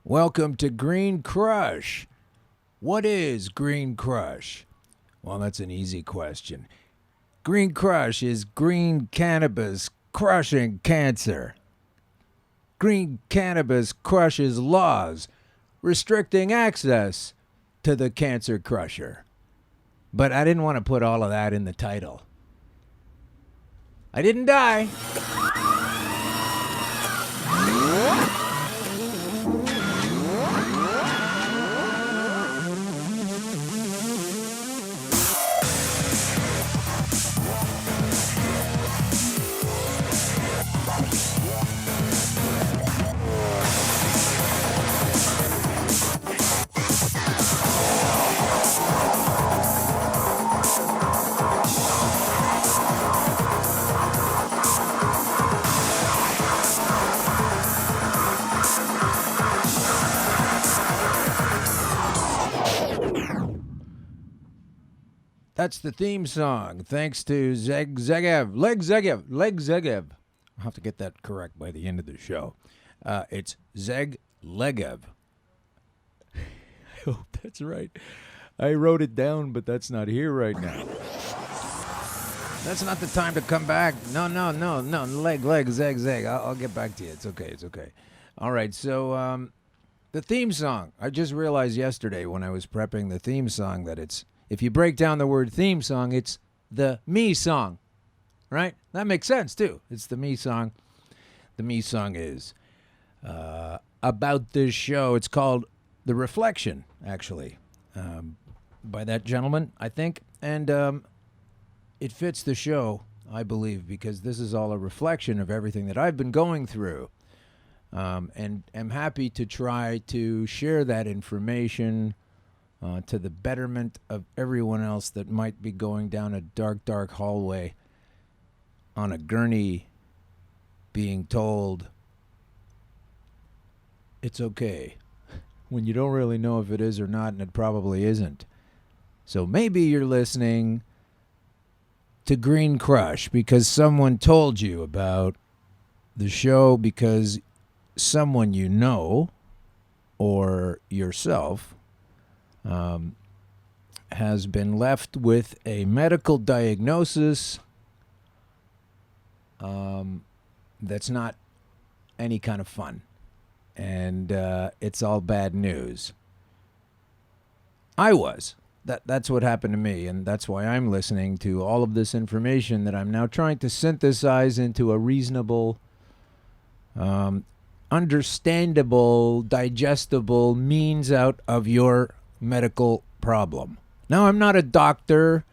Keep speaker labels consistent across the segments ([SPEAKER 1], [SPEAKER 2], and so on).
[SPEAKER 1] Welcome to Green Crush. What is Green Crush? Well, that's an easy question. Green Crush is green cannabis crushing cancer. Green cannabis crushes laws restricting access to the cancer crusher. But I didn't want to put all of that in the title. I didn't die. That's the theme song. Thanks to Leg Zegev. I'll have to get that correct by the end of the show. It's Zeg Legev. I hope that's right. I wrote it down, but that's not here right now. That's not the time to come back. No. Leg, Zeg. I'll get back to you. It's okay. All right, so the theme song. I just realized yesterday when I was prepping the theme song that it's, if you break down the word theme song, it's the me song, right? That makes sense, too. It's the me song. The me song is about this show. It's called The Reflection, actually, by that gentleman, I think. And it fits the show, I believe, because this is all a reflection of everything that I've been going through. And I'm happy to try to share that information to the betterment of everyone else that might be going down a dark hallway on a gurney being told it's okay when you don't really know if it is or not, and it probably isn't. So maybe you're listening to Green Crush because someone told you about the show, because someone you know or yourself has been left with a medical diagnosis that's not any kind of fun. And it's all bad news. That's what happened to me, and that's why I'm listening to all of this information that I'm now trying to synthesize into a reasonable, understandable, digestible means out of your medical problem. Now, I'm not a doctor.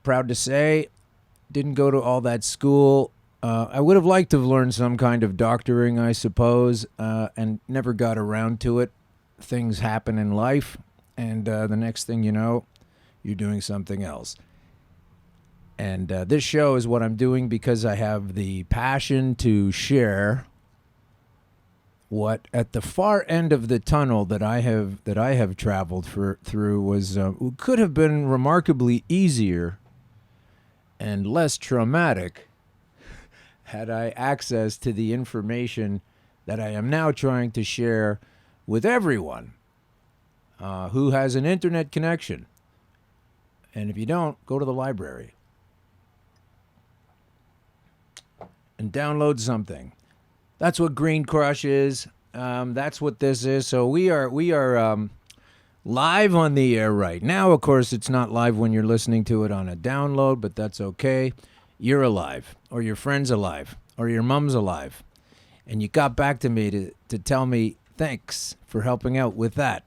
[SPEAKER 1] Proud to say, didn't go to all that school. I would have liked to have learned some kind of doctoring, I suppose, and never got around to it. Things happen in life, and the next thing you know, you're doing something else. And this show is what I'm doing because I have the passion to share what at the far end of the tunnel that I have traveled through was could have been remarkably easier and less traumatic had I access to the information that I am now trying to share with everyone who has an internet connection. And if you don't, go to the library and download something. That's what Green Crush is. That's what this is. So we are live on the air right now. Of course, it's not live when you're listening to it on a download, but that's okay. You're alive, or your friend's alive, or your mom's alive. And you got back to me to tell me thanks for helping out with that.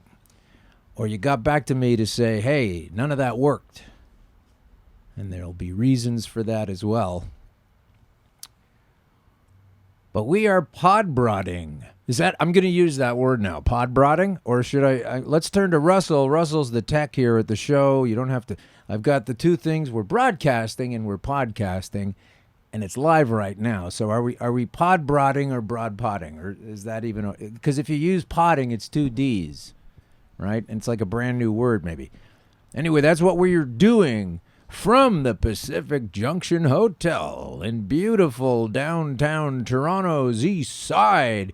[SPEAKER 1] Or you got back to me to say, hey, none of that worked. And there'll be reasons for that as well. But we are podbrodding. Is that, I'm going to use that word now, podbrodding? Or should I let's turn to Russell. Russell's the tech here at the show. You don't have to, I've got the two things. We're broadcasting and we're podcasting, and it's live right now. So are we podbrodding or broadpodding? Or is that even, because if you use podding, it's two D's, right? And it's like a brand new word maybe. Anyway, that's what we're doing. From the Pacific Junction Hotel in beautiful downtown Toronto's east side,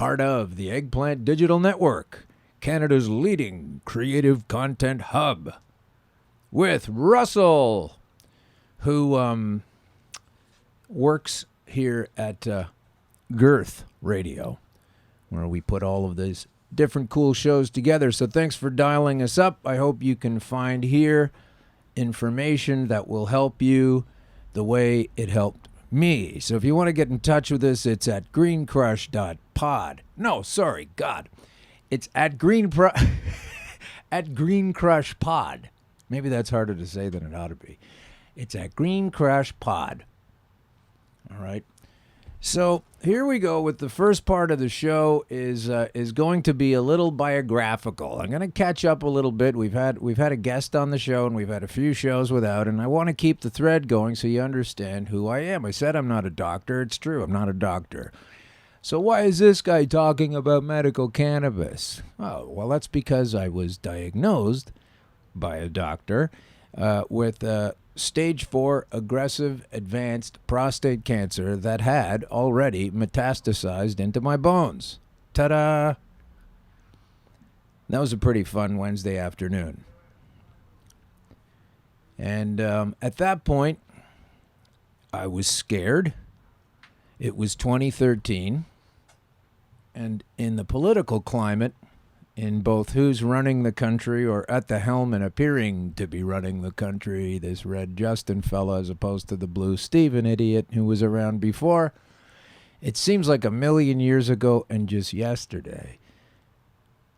[SPEAKER 1] part of the Eggplant Digital Network, Canada's leading creative content hub, with Russell, who works here at Girth Radio, where we put all of these different cool shows together. So thanks for dialing us up. I hope you can find here information that will help you the way it helped me. So if you want to get in touch with us, it's at greencrush.pod. No, sorry, God. It's at at Green Crush Pod. Maybe that's harder to say than it ought to be. It's at Green Crush Pod. All right. So here we go with the first part of the show is going to be a little biographical. I'm going to catch up a little bit. We've had a guest on the show, and we've had a few shows without, and I want to keep the thread going so you understand who I am. I said I'm not a doctor. It's true. I'm not a doctor. So why is this guy talking about medical cannabis? Oh, well, that's because I was diagnosed by a doctor with stage 4 aggressive advanced prostate cancer that had already metastasized into my bones. Ta-da! That was a pretty fun Wednesday afternoon. And at that point, I was scared. It was 2013. And in the political climate, in both who's running the country or at the helm and appearing to be running the country, this red Justin fella as opposed to the blue Steven idiot who was around before, it seems like a million years ago and just yesterday.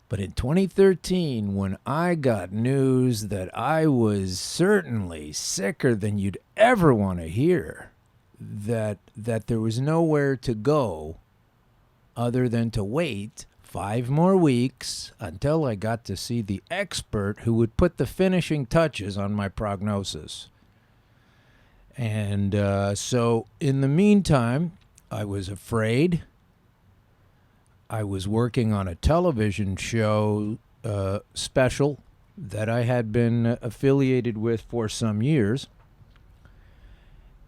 [SPEAKER 1] But in 2013, when I got news that I was certainly sicker than you'd ever want to hear, that there was nowhere to go other than to wait 5 more weeks until I got to see the expert who would put the finishing touches on my prognosis. And so in the meantime, I was afraid. I was working on a television show special that I had been affiliated with for some years.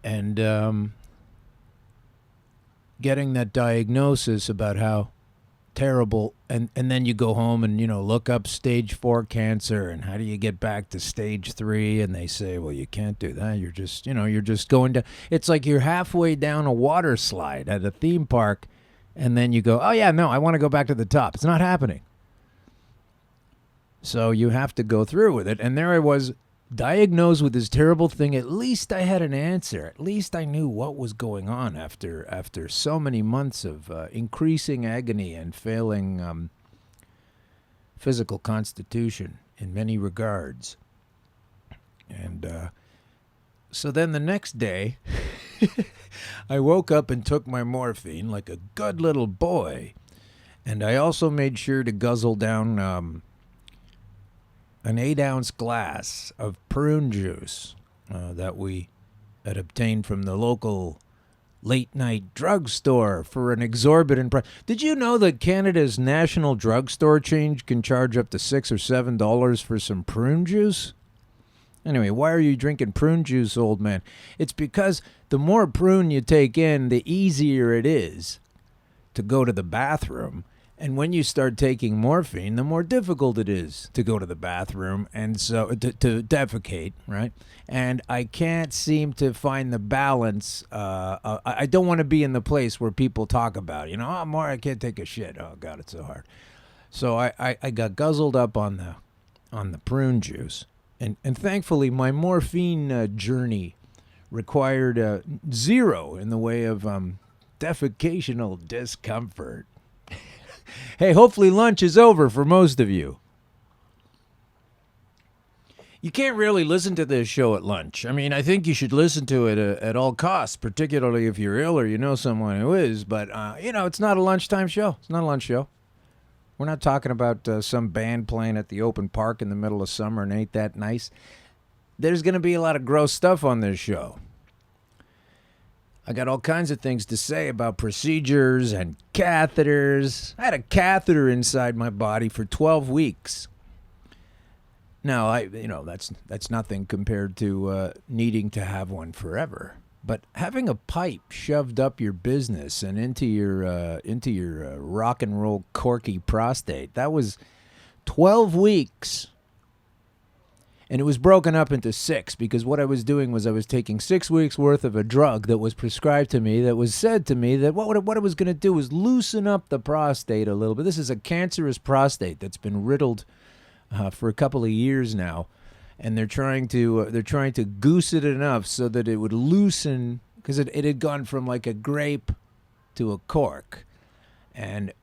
[SPEAKER 1] And getting that diagnosis about how terrible, and then you go home and look up stage 4 cancer and how do you get back to stage 3, and they say, well, you can't do that, you're just going to, it's like you're halfway down a water slide at a theme park, and then you go, oh yeah, no, I want to go back to the top. It's not happening. So you have to go through with it. And there I was, diagnosed with this terrible thing. At least I had an answer. At least I knew what was going on after so many months of increasing agony and failing physical constitution in many regards. And so then the next day, I woke up and took my morphine like a good little boy. And I also made sure to guzzle down an 8-ounce glass of prune juice that we had obtained from the local late-night drugstore for an exorbitant price. Did you know that Canada's national drugstore chain can charge up to $6 or $7 for some prune juice? Anyway, why are you drinking prune juice, old man? It's because the more prune you take in, the easier it is to go to the bathroom. And when you start taking morphine, the more difficult it is to go to the bathroom and so to defecate, right? And I can't seem to find the balance. I don't want to be in the place where people talk about, oh, more, I can't take a shit. Oh, God, it's so hard. So I got guzzled up on the prune juice. And thankfully, my morphine journey required 0 in the way of defecational discomfort. Hey, hopefully lunch is over for most of you. You can't really listen to this show at lunch. I mean, I think you should listen to it at all costs, particularly if you're ill or you know someone who is. But, it's not a lunchtime show. It's not a lunch show. We're not talking about some band playing at the open park in the middle of summer and ain't that nice. There's going to be a lot of gross stuff on this show. I got all kinds of things to say about procedures and catheters. I had a catheter inside my body for 12 weeks. Now, that's nothing compared to needing to have one forever. But having a pipe shoved up your business and into your rock and roll corky prostate, that was 12 weeks. And it was broken up into 6 because what I was doing was I was taking 6 weeks worth of a drug that was prescribed to me, that was said to me that what it was going to do was loosen up the prostate a little bit. This is a cancerous prostate that's been riddled for a couple of years now, and they're trying to goose it enough so that it would loosen, because it had gone from like a grape to a cork, and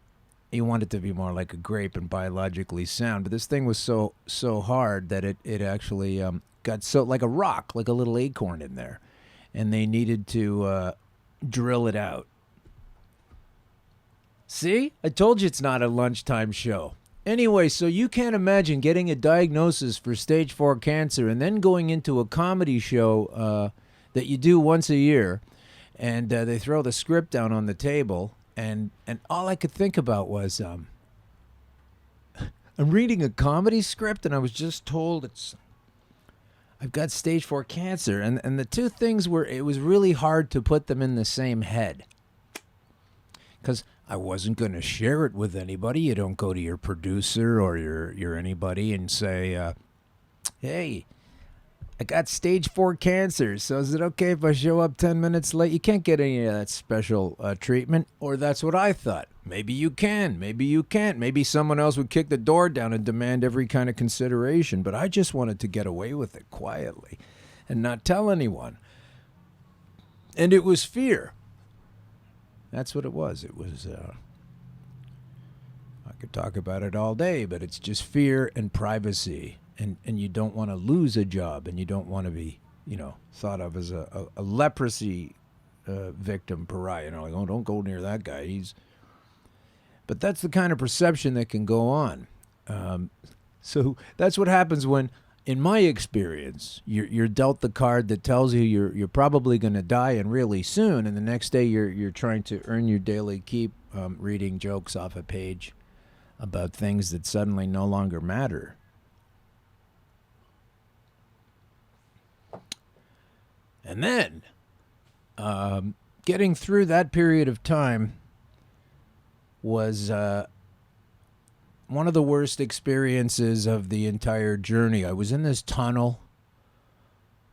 [SPEAKER 1] you want it to be more like a grape and biologically sound. But this thing was so hard that it actually got so like a rock, like a little acorn in there, and they needed to drill it out. See? I told you it's not a lunchtime show. Anyway, so you can't imagine getting a diagnosis for stage 4 cancer and then going into a comedy show that you do once a year, and they throw the script down on the table. And all I could think about was, I'm reading a comedy script, and I was just told I've got stage 4 cancer. And the two things were, it was really hard to put them in the same head, because I wasn't going to share it with anybody. You don't go to your producer or your anybody and say, hey, I got stage 4 cancer, so is it okay if I show up 10 minutes late? You can't get any of that special treatment, or that's what I thought. Maybe you can, maybe you can't. Maybe someone else would kick the door down and demand every kind of consideration, but I just wanted to get away with it quietly and not tell anyone. And it was fear. That's what it was. It was, I could talk about it all day, but it's just fear and privacy. And you don't want to lose a job, and you don't want to be, thought of as a leprosy victim, pariah. Like, oh, don't go near that guy. But that's the kind of perception that can go on. So that's what happens when, in my experience, you're dealt the card that tells you you're probably going to die, and really soon, and the next day you're trying to earn your daily keep, reading jokes off a page about things that suddenly no longer matter. And then, getting through that period of time was one of the worst experiences of the entire journey. I was in this tunnel.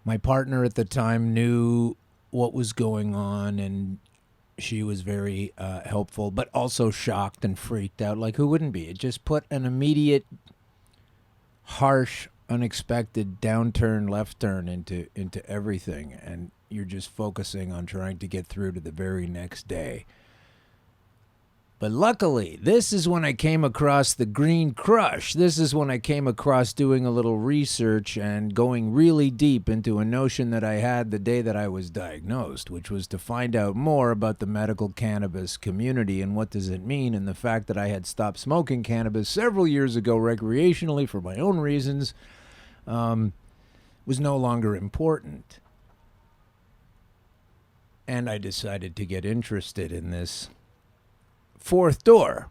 [SPEAKER 1] My partner at the time knew what was going on, and she was very helpful, but also shocked and freaked out. Like, who wouldn't be? It just put an immediate, harsh, unexpected downturn, left turn into everything, and you're just focusing on trying to get through to the very next day. But luckily, this is when I came across the Green Crush. This is when I came across doing a little research and going really deep into a notion that I had the day that I was diagnosed, which was to find out more about the medical cannabis community and what does it mean, and the fact that I had stopped smoking cannabis several years ago recreationally for my own reasons was no longer important. And I decided to get interested in this fourth door,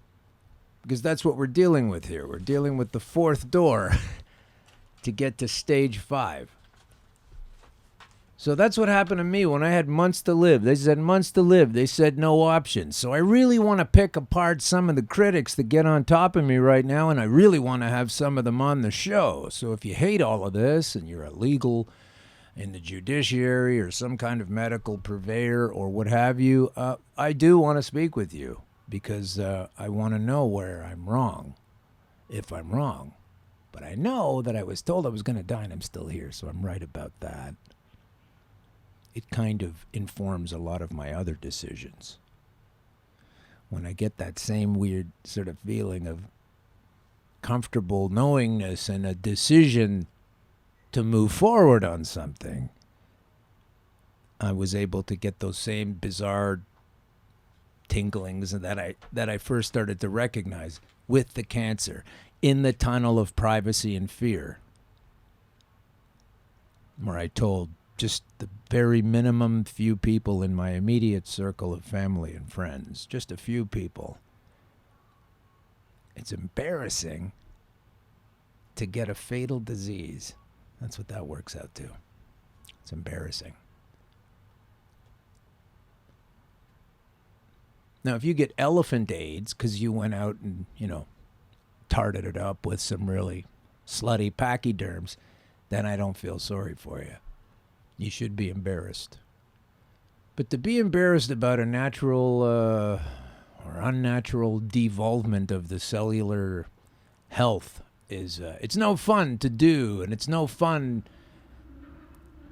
[SPEAKER 1] because that's what we're dealing with here. We're dealing with the fourth door to get to stage 5. So that's what happened to me when I had months to live. They said months to live. They said no options. So I really want to pick apart some of the critics that get on top of me right now, and I really want to have some of them on the show. So if you hate all of this and you're illegal in the judiciary or some kind of medical purveyor or what have you, I do want to speak with you, because I want to know where I'm wrong, if I'm wrong. But I know that I was told I was going to die, and I'm still here, so I'm right about that. It kind of informs a lot of my other decisions. When I get that same weird sort of feeling of comfortable knowingness and a decision to move forward on something, I was able to get those same bizarre tinklings that I first started to recognize with the cancer, in the tunnel of privacy and fear, where I told just the very minimum few people in my immediate circle of family and friends, just a few people. It's embarrassing to get a fatal disease. That's what that works out to. It's embarrassing. Now, if you get elephant AIDS because you went out and, tarted it up with some really slutty pachyderms, then I don't feel sorry for you. You should be embarrassed. But to be embarrassed about a natural or unnatural devolvement of the cellular health is, it's no fun to do, and it's no fun,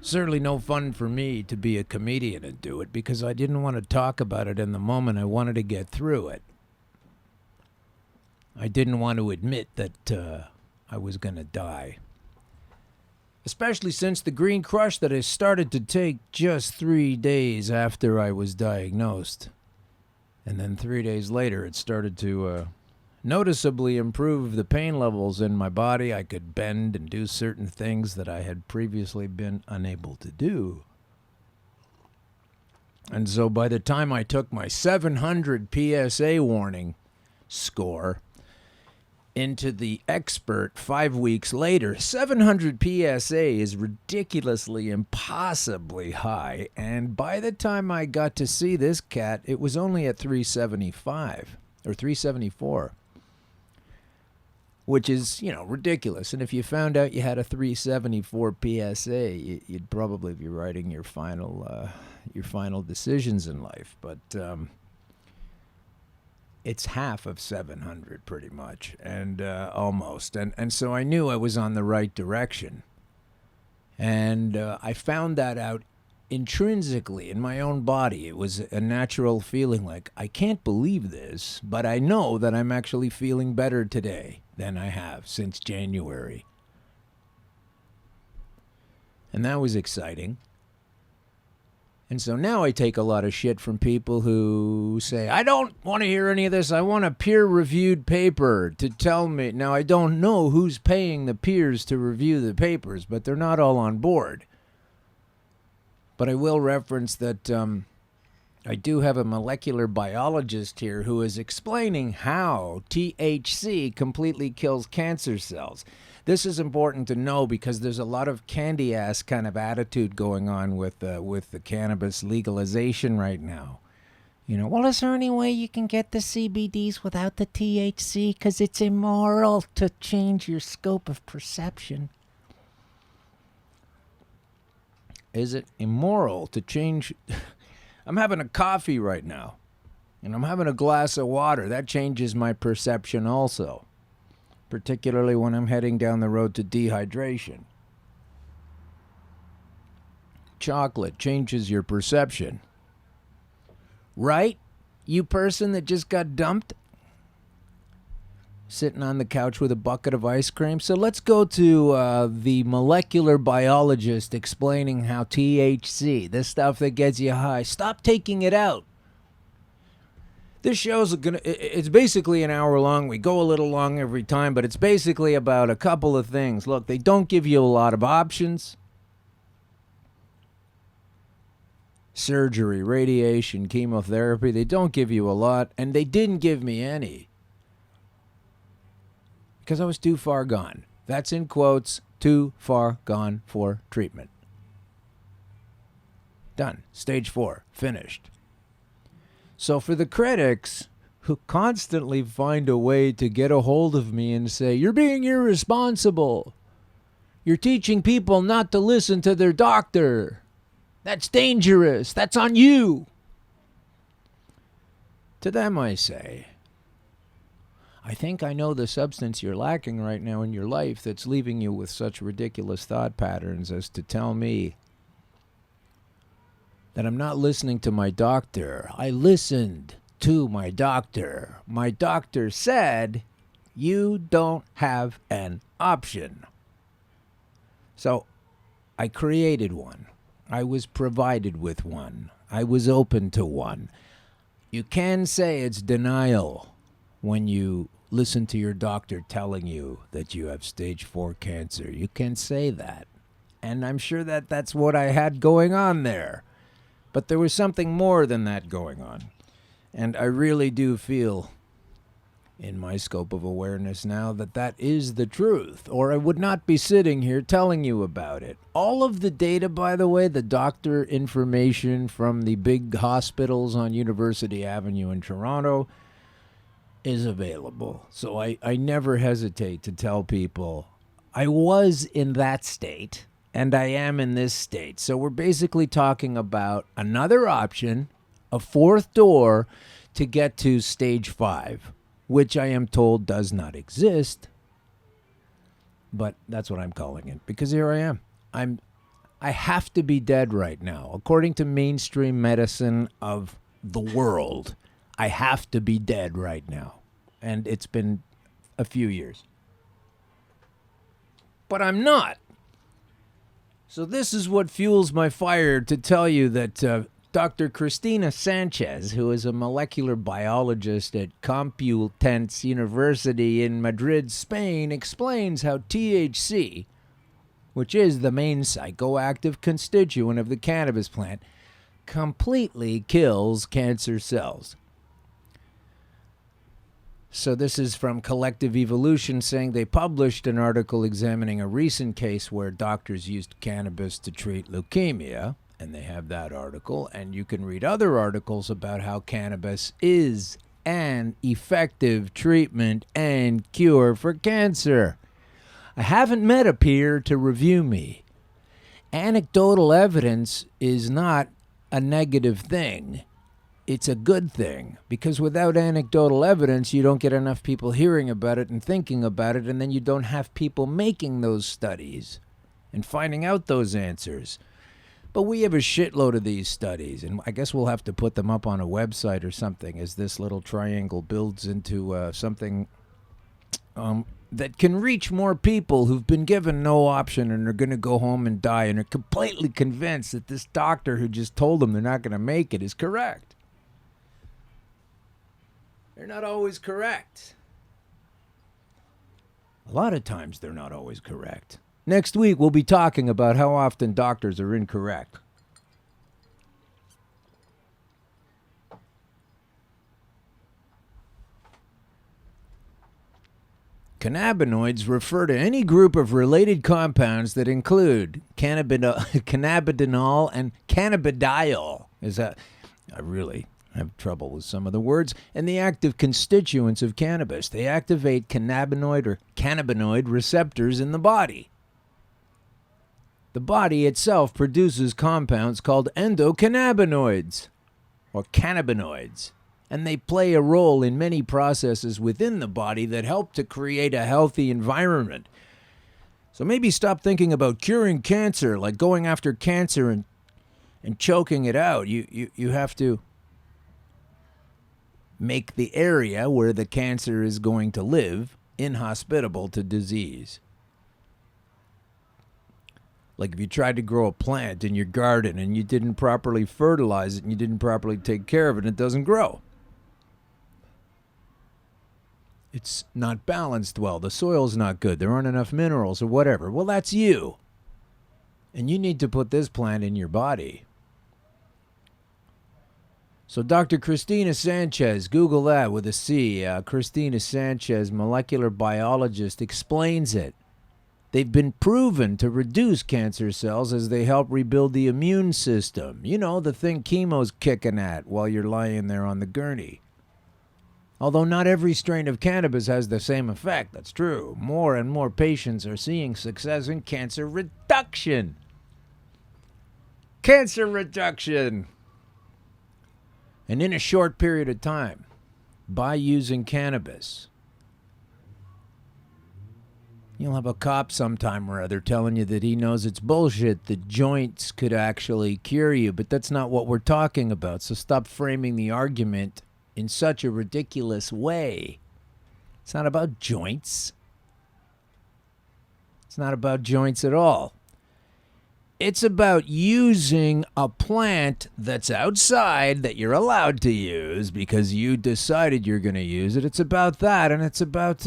[SPEAKER 1] certainly no fun for me to be a comedian and do it, because I didn't want to talk about it in the moment. I wanted to get through it. I didn't want to admit that I was going to die. Especially since the green crush that I started to take just 3 days after I was diagnosed. And then 3 days later, it started to noticeably improve the pain levels in my body. I could bend and do certain things that I had previously been unable to do. And so by the time I took my 700 PSA warning score into the expert 5 weeks later, 700 PSA is ridiculously, impossibly high. And by the time I got to see this cat, it was only at 375 or 374, which is, ridiculous. And if you found out you had a 374 PSA, you'd probably be writing your final decisions in life. But it's half of 700 pretty much, and almost. And so I knew I was on the right direction. And I found that out intrinsically in my own body. It was a natural feeling like, I can't believe this, but I know that I'm actually feeling better today than I have since January. And that was exciting. And so now I take a lot of shit from people who say, I don't want to hear any of this. I want a peer-reviewed paper to tell me. Now, I don't know who's paying the peers to review the papers, but they're not all on board. But I will reference that I do have a molecular biologist here who is explaining how THC completely kills cancer cells. This is important to know because there's a lot of candy-ass kind of attitude going on with the cannabis legalization right now. Well, is there any way you can get the CBDs without the THC? Because it's immoral to change your scope of perception. Is it immoral to change? I'm having a coffee right now, and I'm having a glass of water. That changes my perception also, particularly when I'm heading down the road to dehydration. Chocolate changes your perception. Right? You person that just got dumped? Sitting on the couch with a bucket of ice cream. So let's go to the molecular biologist explaining how THC, this stuff that gets you high, stop taking it out. This show's it's basically an hour long. We go a little long every time, but it's basically about a couple of things. Look, they don't give you a lot of options. Surgery, radiation, chemotherapy, they don't give you a lot, and they didn't give me any. Because I was too far gone. That's in quotes, too far gone for treatment. Done. Stage 4. Finished. So for the critics who constantly find a way to get a hold of me and say, you're being irresponsible. You're teaching people not to listen to their doctor. That's dangerous. That's on you. To them I say, I think I know the substance you're lacking right now in your life that's leaving you with such ridiculous thought patterns as to tell me that I'm not listening to my doctor. I listened to my doctor. My doctor said, you don't have an option. So I created one. I was provided with one. I was open to one. You can say it's denial when you listen to your doctor telling you that you have stage 4 cancer. You can say that. And I'm sure that that's what I had going on there. But there was something more than that going on. And I really do feel in my scope of awareness now that that is the truth, or I would not be sitting here telling you about it. All of the data, by the way, the doctor information from the big hospitals on University Avenue in Toronto is available. So I never hesitate to tell people I was in that state and I am in this state. So we're basically talking about another option, a fourth door to get to stage 5. Which I am told does not exist, but that's what I'm calling it, because here I am. I have to be dead right now. According to mainstream medicine of the world, I have to be dead right now. And it's been a few years. But I'm not. So this is what fuels my fire to tell you that Dr. Cristina Sanchez, who is a molecular biologist at Complutense University in Madrid, Spain, explains how THC, which is the main psychoactive constituent of the cannabis plant, completely kills cancer cells. So this is from Collective Evolution, saying they published an article examining a recent case where doctors used cannabis to treat leukemia. And they have that article, and you can read other articles about how cannabis is an effective treatment and cure for cancer. I haven't met a peer to review me. Anecdotal evidence is not a negative thing. It's a good thing, because without anecdotal evidence, you don't get enough people hearing about it and thinking about it, and then you don't have people making those studies and finding out those answers. But we have a shitload of these studies, and I guess we'll have to put them up on a website or something as this little triangle builds into something that can reach more people who've been given no option and are going to go home and die and are completely convinced that this doctor who just told them they're not going to make it is correct. They're not always correct. A lot of times they're not always correct. Next week, we'll be talking about how often doctors are incorrect. Cannabinoids refer to any group of related compounds that include cannabidinol and cannabidiol. I really have trouble with some of the words. And the active constituents of cannabis. They activate cannabinoid or cannabinoid receptors in the body. The body itself produces compounds called endocannabinoids, or cannabinoids, and they play a role in many processes within the body that help to create a healthy environment. So maybe stop thinking about curing cancer, like going after cancer and choking it out. You have to make the area where the cancer is going to live inhospitable to disease. Like if you tried to grow a plant in your garden and you didn't properly fertilize it and you didn't properly take care of it, it doesn't grow. It's not balanced well. The soil's not good. There aren't enough minerals or whatever. Well, that's you. And you need to put this plant in your body. So Dr. Cristina Sanchez, Google that with a C. Cristina Sanchez, molecular biologist, explains it. They've been proven to reduce cancer cells as they help rebuild the immune system. You know, the thing chemo's kicking at while you're lying there on the gurney. Although not every strain of cannabis has the same effect, that's true. More and more patients are seeing success in cancer reduction. Cancer reduction! And in a short period of time, by using cannabis. You'll have a cop sometime or other telling you that he knows it's bullshit, that joints could actually cure you, but that's not what we're talking about. So stop framing the argument in such a ridiculous way. It's not about joints. It's not about joints at all. It's about using a plant that's outside that you're allowed to use because you decided you're going to use it. It's about that, and it's about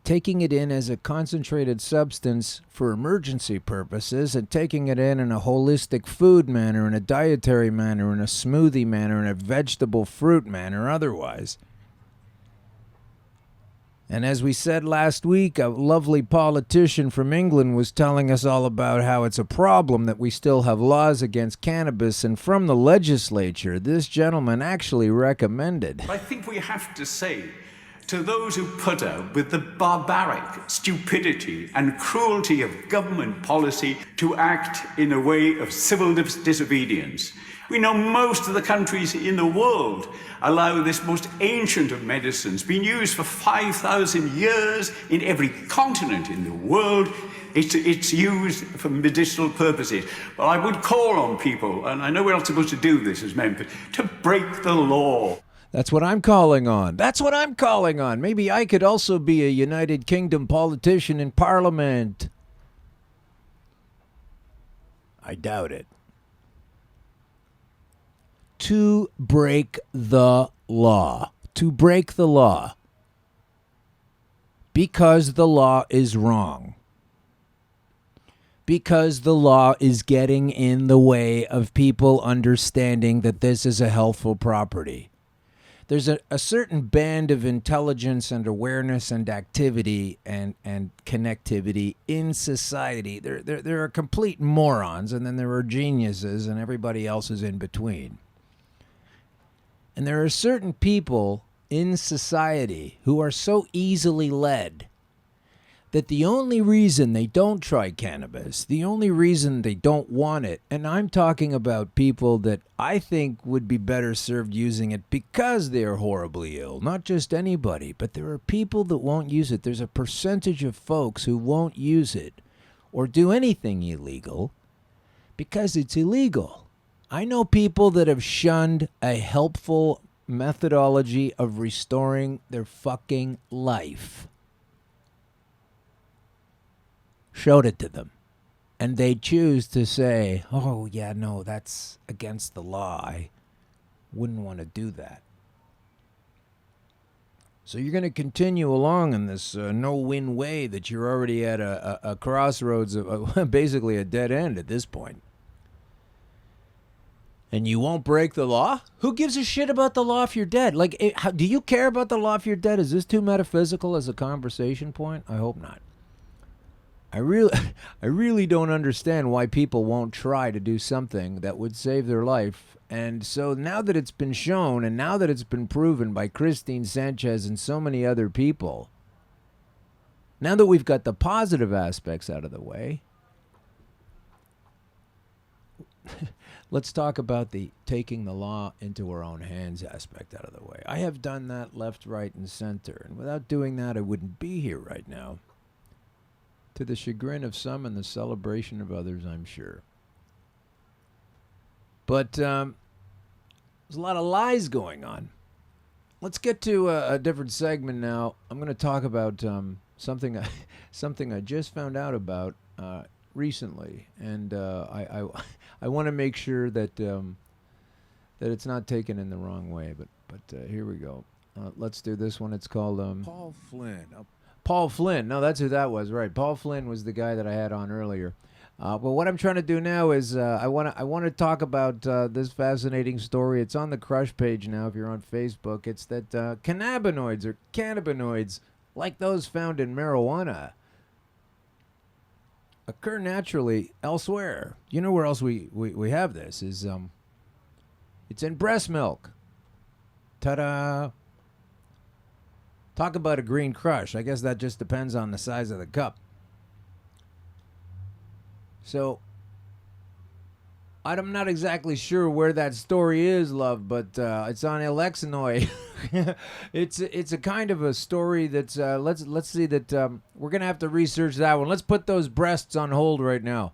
[SPEAKER 1] taking it in as a concentrated substance for emergency purposes and taking it in a holistic food manner, in a dietary manner, in a smoothie manner, in a vegetable fruit manner otherwise. And as we said last week, a lovely politician from England was telling us all about how it's a problem that we still have laws against cannabis. And from the legislature, this gentleman actually recommended.
[SPEAKER 2] I think we have to say to those who put up with the barbaric stupidity and cruelty of government policy to act in a way of civil disobedience. We know most of the countries in the world allow this most ancient of medicines, been used for 5,000 years in every continent in the world. It's used for medicinal purposes. But I would call on people, and I know we're not supposed to do this as members, to break the law.
[SPEAKER 1] That's what I'm calling on. That's what I'm calling on. Maybe I could also be a United Kingdom politician in Parliament. I doubt it. To break the law. To break the law. Because the law is wrong. Because the law is getting in the way of people understanding that this is a healthful property. There's a certain band of intelligence and awareness and activity and connectivity in society. There are complete morons, and then there are geniuses, and everybody else is in between. And there are certain people in society who are so easily led that the only reason they don't try cannabis, the only reason they don't want it, and I'm talking about people that I think would be better served using it because they are horribly ill, not just anybody, but there are people that won't use it. There's a percentage of folks who won't use it or do anything illegal because it's illegal. I know people that have shunned a helpful methodology of restoring their fucking life. Showed it to them. And they choose to say, oh, yeah, no, that's against the law. I wouldn't want to do that. So you're going to continue along in this no-win way that you're already at a crossroads of basically a dead end at this point. And you won't break the law? Who gives a shit about the law if you're dead? Like, do you care about the law if you're dead? Is this too metaphysical as a conversation point? I hope not. I really don't understand why people won't try to do something that would save their life. And so now that it's been shown and now that it's been proven by Christine Sanchez and so many other people, now that we've got the positive aspects out of the way, let's talk about the taking the law into our own hands aspect out of the way. I have done that left, right, and center. And without doing that, I wouldn't be here right now. To the chagrin of some and the celebration of others, I'm sure. But there's a lot of lies going on. Let's get to a different segment now. I'm going to talk about something I just found out about recently, and I want to make sure that that it's not taken in the wrong way. But here we go. Let's do this one. It's called
[SPEAKER 3] Paul Flynn.
[SPEAKER 1] Paul Flynn. No, that's who that was. Right. Paul Flynn was the guy that I had on earlier. But what I'm trying to do now is I want to talk about this fascinating story. It's on the Crush page now if you're on Facebook. It's that cannabinoids or cannabinoids, like those found in marijuana, occur naturally elsewhere. You know where else we have this is it's in breast milk. Ta-da! Talk about a green crush. I guess that just depends on the size of the cup. So, I'm not exactly sure where that story is, love, but it's on Alexinoid. It's a kind of a story that's let's see that we're gonna have to research that one. Let's put those breasts on hold right now.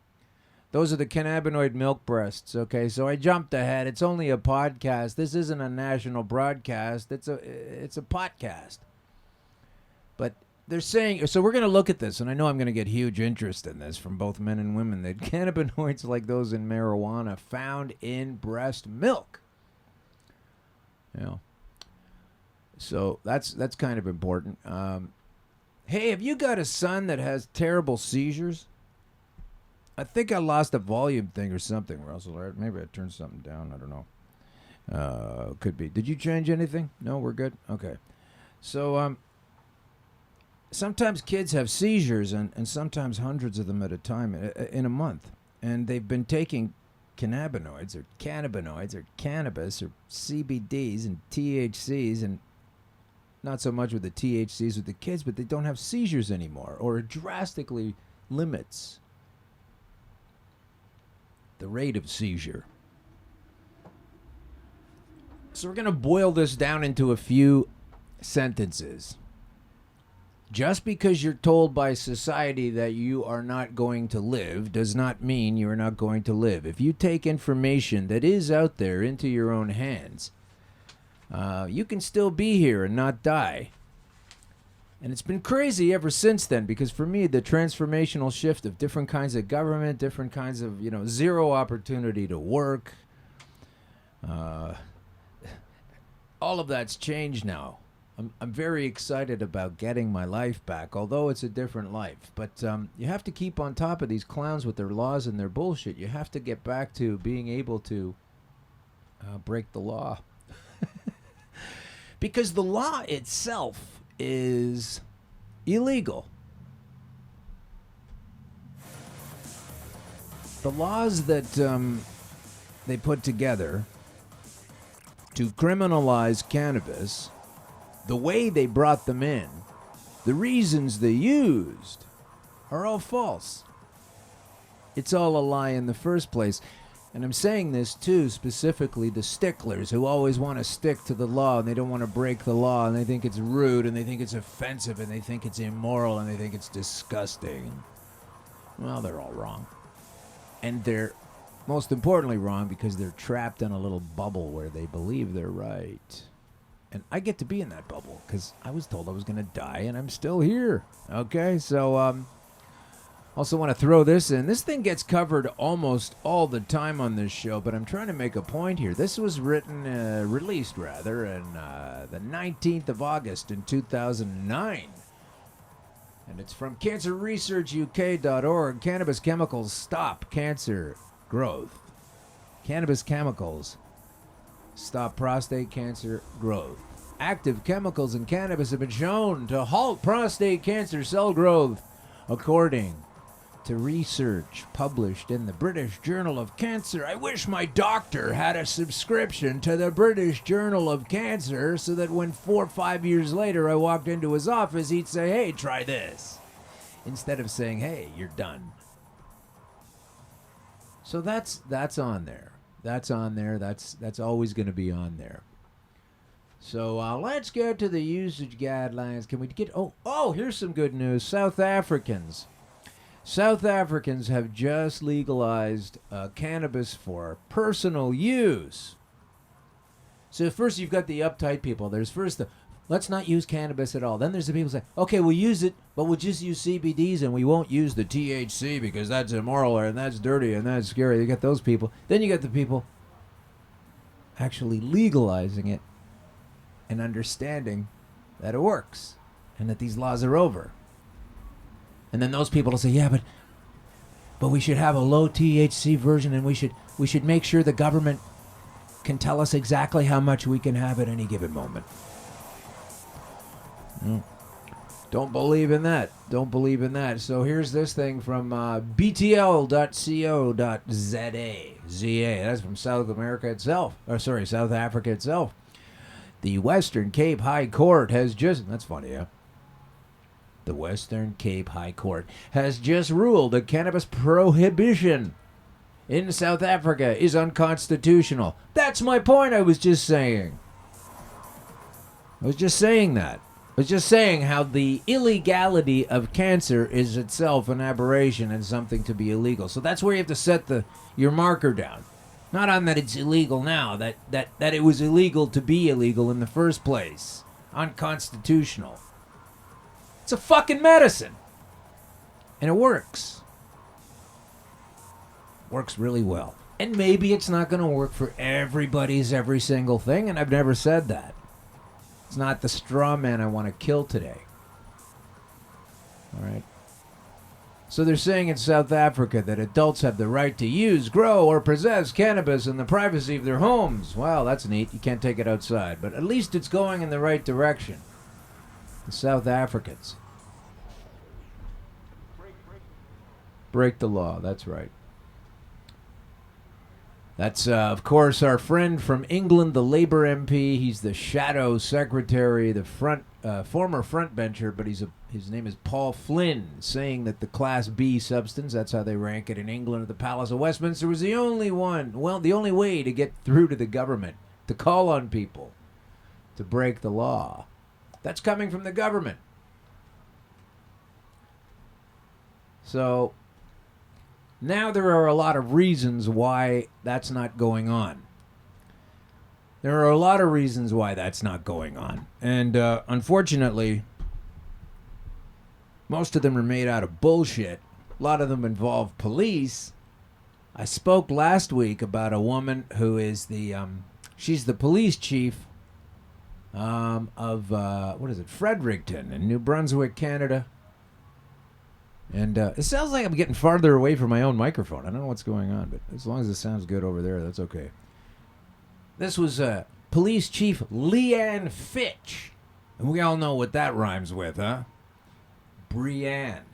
[SPEAKER 1] Those are the cannabinoid milk breasts. Okay, so I jumped ahead. It's only a podcast. This isn't a national broadcast. It's a podcast. But they're saying, so we're going to look at this, and I know I'm going to get huge interest in this from both men and women, that cannabinoids like those in marijuana found in breast milk. You know, so that's kind of important. Hey, have you got a son that has terrible seizures? I think I lost a volume thing or something, Russell. Maybe I turned something down. I don't know. Could be. Did you change anything? No, we're good? Okay. So, sometimes kids have seizures, and sometimes hundreds of them at a time in a month. And they've been taking cannabinoids or cannabis or CBDs and THCs, and not so much with the THCs with the kids, but they don't have seizures anymore, or it drastically limits the rate of seizure. So we're going to boil this down into a few sentences. Just because you're told by society that you are not going to live does not mean you are not going to live. If you take information that is out there into your own hands, you can still be here and not die. And it's been crazy ever since then, because for me, the transformational shift of different kinds of government, different kinds of, zero opportunity to work, all of that's changed now. I'm very excited about getting my life back, although it's a different life. But you have to keep on top of these clowns with their laws and their bullshit. You have to get back to being able to break the law. Because the law itself is illegal. The laws that they put together to criminalize cannabis, the way they brought them in, the reasons they used, are all false. It's all a lie in the first place. And I'm saying this, too, specifically the sticklers who always want to stick to the law, and they don't want to break the law, and they think it's rude, and they think it's offensive, and they think it's immoral, and they think it's disgusting. Well, they're all wrong. And they're most importantly wrong because they're trapped in a little bubble where they believe they're right. And I get to be in that bubble because I was told I was going to die, and I'm still here. Okay, so also want to throw this in. This thing gets covered almost all the time on this show, but I'm trying to make a point here. This was released in the 19th of August in 2009. And it's from cancerresearchuk.org. Cannabis chemicals stop cancer growth. Cannabis chemicals stop prostate cancer growth. Active chemicals in cannabis have been shown to halt prostate cancer cell growth, according to research published in the British Journal of Cancer. I wish my doctor had a subscription to the British Journal of Cancer so that when 4 or 5 years later I walked into his office, he'd say, hey, try this, instead of saying, hey, you're done. So that's on there. That's on there. That's always going to be on there. So let's go to the usage guidelines. Can we get... Oh, here's some good news. South Africans have just legalized cannabis for personal use. So first you've got the uptight people. There's first the, let's not use cannabis at all. Then there's the people say, okay, we'll use it, but we'll just use CBDs and we won't use the THC because that's immoral and that's dirty and that's scary. You got those people. Then you got the people actually legalizing it and understanding that it works and that these laws are over. And then those people will say, yeah, but we should have a low THC version, and we should make sure the government can tell us exactly how much we can have at any given moment. Don't believe in that. Don't believe in that. So here's this thing from btl.co.za. That's from South America itself. South Africa itself. The Western Cape High Court has just... That's funny, yeah. The Western Cape High Court has just ruled that cannabis prohibition in South Africa is unconstitutional. That's my point I was just saying. I was just saying that. I was just saying how the illegality of cancer is itself an aberration and something to be illegal. So that's where you have to set your marker down. Not on that it's illegal now, that it was illegal to be illegal in the first place. Unconstitutional. It's a fucking medicine. And it works. Works really well. And maybe it's not going to work for everybody's every single thing, and I've never said that. It's not the straw man I want to kill today. All right? So they're saying in South Africa that adults have the right to use, grow, or possess cannabis in the privacy of their homes. Wow, that's neat. You can't take it outside. But at least it's going in the right direction. The South Africans. Break the law. That's right. That's, of course, our friend from England, the Labour MP. He's the shadow secretary, the former frontbencher, but his name is Paul Flynn, saying that the Class B substance, that's how they rank it in England at the Palace of Westminster, was the only way to get through to the government, to call on people to break the law. That's coming from the government. So now there are a lot of reasons why that's not going on. There are a lot of reasons why that's not going on. And unfortunately, most of them are made out of bullshit. A lot of them involve police. I spoke last week about a woman who is she's the police chief of, Fredericton in New Brunswick, Canada. And it sounds like I'm getting farther away from my own microphone. I don't know what's going on, but as long as it sounds good over there, that's okay. This was Police Chief Leanne Fitch. And we all know what that rhymes with, huh? Brienne.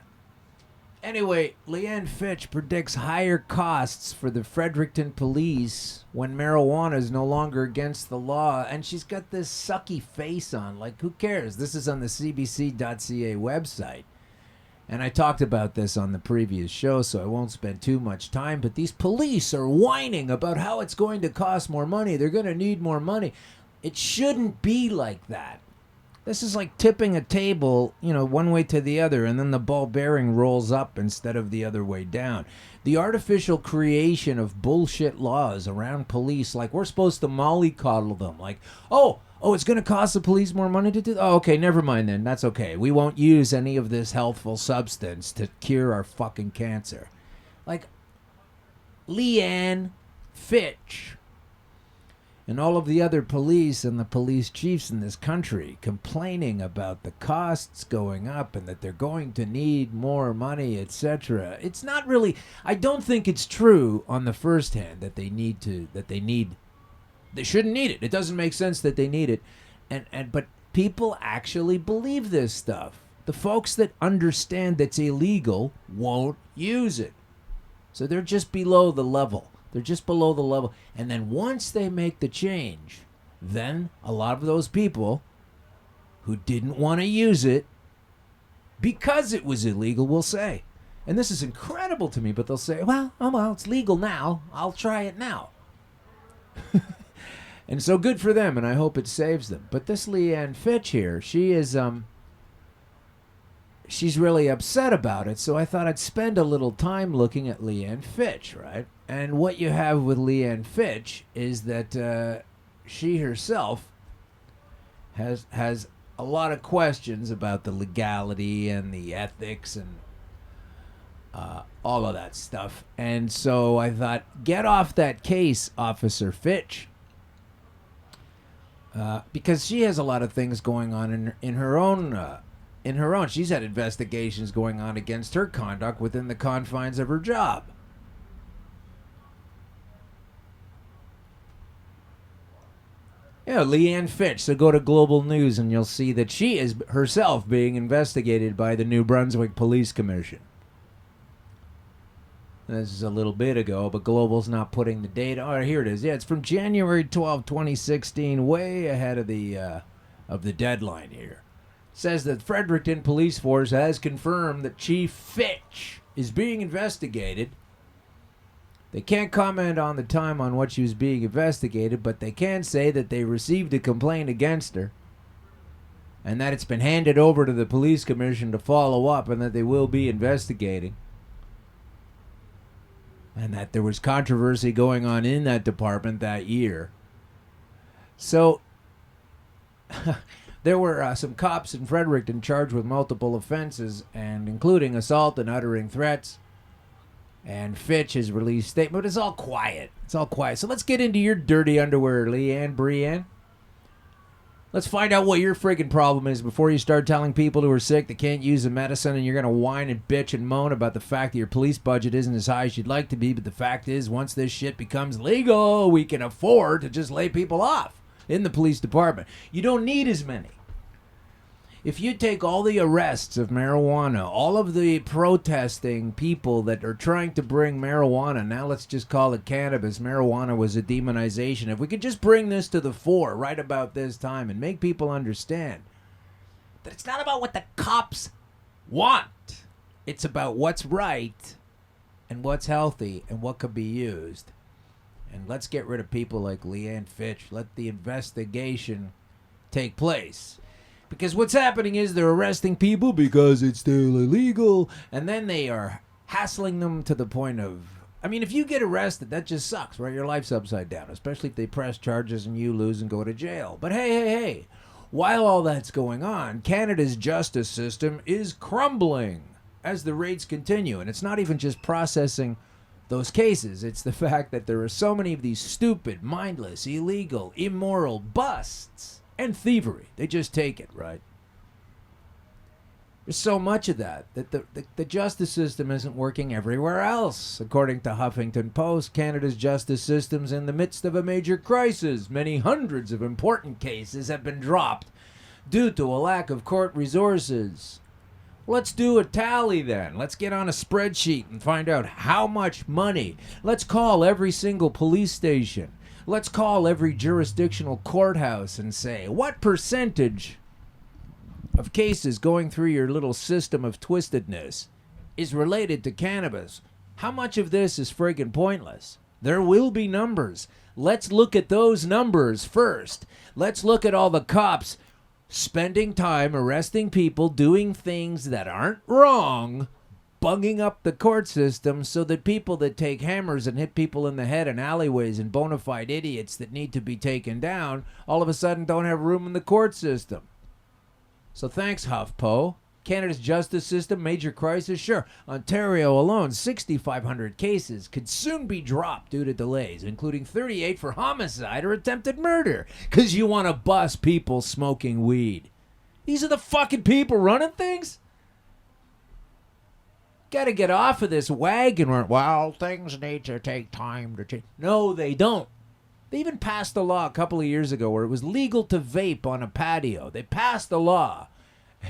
[SPEAKER 1] Anyway, Leanne Fitch predicts higher costs for the Fredericton police when marijuana is no longer against the law. And she's got this sucky face on. Like, who cares? This is on the cbc.ca website. And I talked about this on the previous show, so I won't spend too much time. But these police are whining about how it's going to cost more money. They're going to need more money. It shouldn't be like that. This is like tipping a table, one way to the other, and then the ball bearing rolls up instead of the other way down. The artificial creation of bullshit laws around police, like we're supposed to mollycoddle them. Like, oh, it's going to cost the police more money to do that? Oh, okay, never mind then. That's okay. We won't use any of this healthful substance to cure our fucking cancer. Like, Leanne Fitch and all of the other police and the police chiefs in this country complaining about the costs going up and that they're going to need more money, etc. It's not really, I don't think it's true on the first hand that they shouldn't need it. It doesn't make sense that they need it. But people actually believe this stuff. The folks that understand that's illegal won't use it. So they're just below the level. And then once they make the change, then a lot of those people who didn't want to use it because it was illegal will say, and this is incredible to me, but they'll say, well, it's legal now. I'll try it now. And so good for them, and I hope it saves them. But this Leanne Fitch here, she is, she's really upset about it, so I thought I'd spend a little time looking at Leanne Fitch, right? And what you have with Leanne Fitch is that she herself has a lot of questions about the legality and the ethics and all of that stuff. And so I thought, get off that case, Officer Fitch. Because she has a lot of things going on in her own. She's had investigations going on against her conduct within the confines of her job. Yeah, Leanne Fitch. So go to Global News and you'll see that she is herself being investigated by the New Brunswick Police Commission. This is a little bit ago, but Global's not putting the date. Oh, here it is. Yeah, it's from January 12, 2016, way ahead of the deadline here. It says that Fredericton Police Force has confirmed that Chief Fitch is being investigated. They can't comment on the time on what she was being investigated, but they can say that they received a complaint against her and that it's been handed over to the police commission to follow up and that they will be investigating. And that there was controversy going on in that department that year. So, there were some cops in Fredericton charged with multiple offenses, and including assault and uttering threats. And Fitch has released statement, but it's all quiet. So let's get into your dirty underwear, Leanne Brienne. Let's find out what your friggin' problem is before you start telling people who are sick they can't use the medicine, and you're going to whine and bitch and moan about the fact that your police budget isn't as high as you'd like to be. But the fact is, once this shit becomes legal, we can afford to just lay people off in the police department. You don't need as many. If you take all the arrests of marijuana, all of the protesting people that are trying to bring marijuana, now let's just call it cannabis, marijuana was a demonization. If we could just bring this to the fore right about this time and make people understand that it's not about what the cops want. It's about what's right and what's healthy and what could be used. And let's get rid of people like Leanne Fitch. Let the investigation take place. Because what's happening is they're arresting people because it's still illegal, and then they are hassling them to the point of... I mean, if you get arrested, that just sucks, right? Your life's upside down, especially if they press charges and you lose and go to jail. But hey, while all that's going on, Canada's justice system is crumbling as the raids continue. And it's not even just processing those cases. It's the fact that there are so many of these stupid, mindless, illegal, immoral busts and thievery. They just take it, right? There's so much of that the justice system isn't working everywhere else. According to Huffington Post, Canada's justice system's in the midst of a major crisis. Many hundreds of important cases have been dropped due to a lack of court resources. Let's do a tally then. Let's get on a spreadsheet and find out how much money. Let's call every single police station. Let's call every jurisdictional courthouse and say, what percentage of cases going through your little system of twistedness is related to cannabis? How much of this is friggin' pointless? There will be numbers. Let's look at those numbers first. Let's look at all the cops spending time arresting people, doing things that aren't wrong, bunging up the court system so that people that take hammers and hit people in the head in alleyways and bona fide idiots that need to be taken down all of a sudden don't have room in the court system. So thanks, HuffPo. Canada's justice system, major crisis? Sure. Ontario alone, 6,500 cases could soon be dropped due to delays, including 38 for homicide or attempted murder, because you want to bust people smoking weed. These are the fucking people running things? Got to get off of this wagon where, well, things need to take time to change. No, they don't. They even passed a law a couple of years ago where it was legal to vape on a patio. They passed a law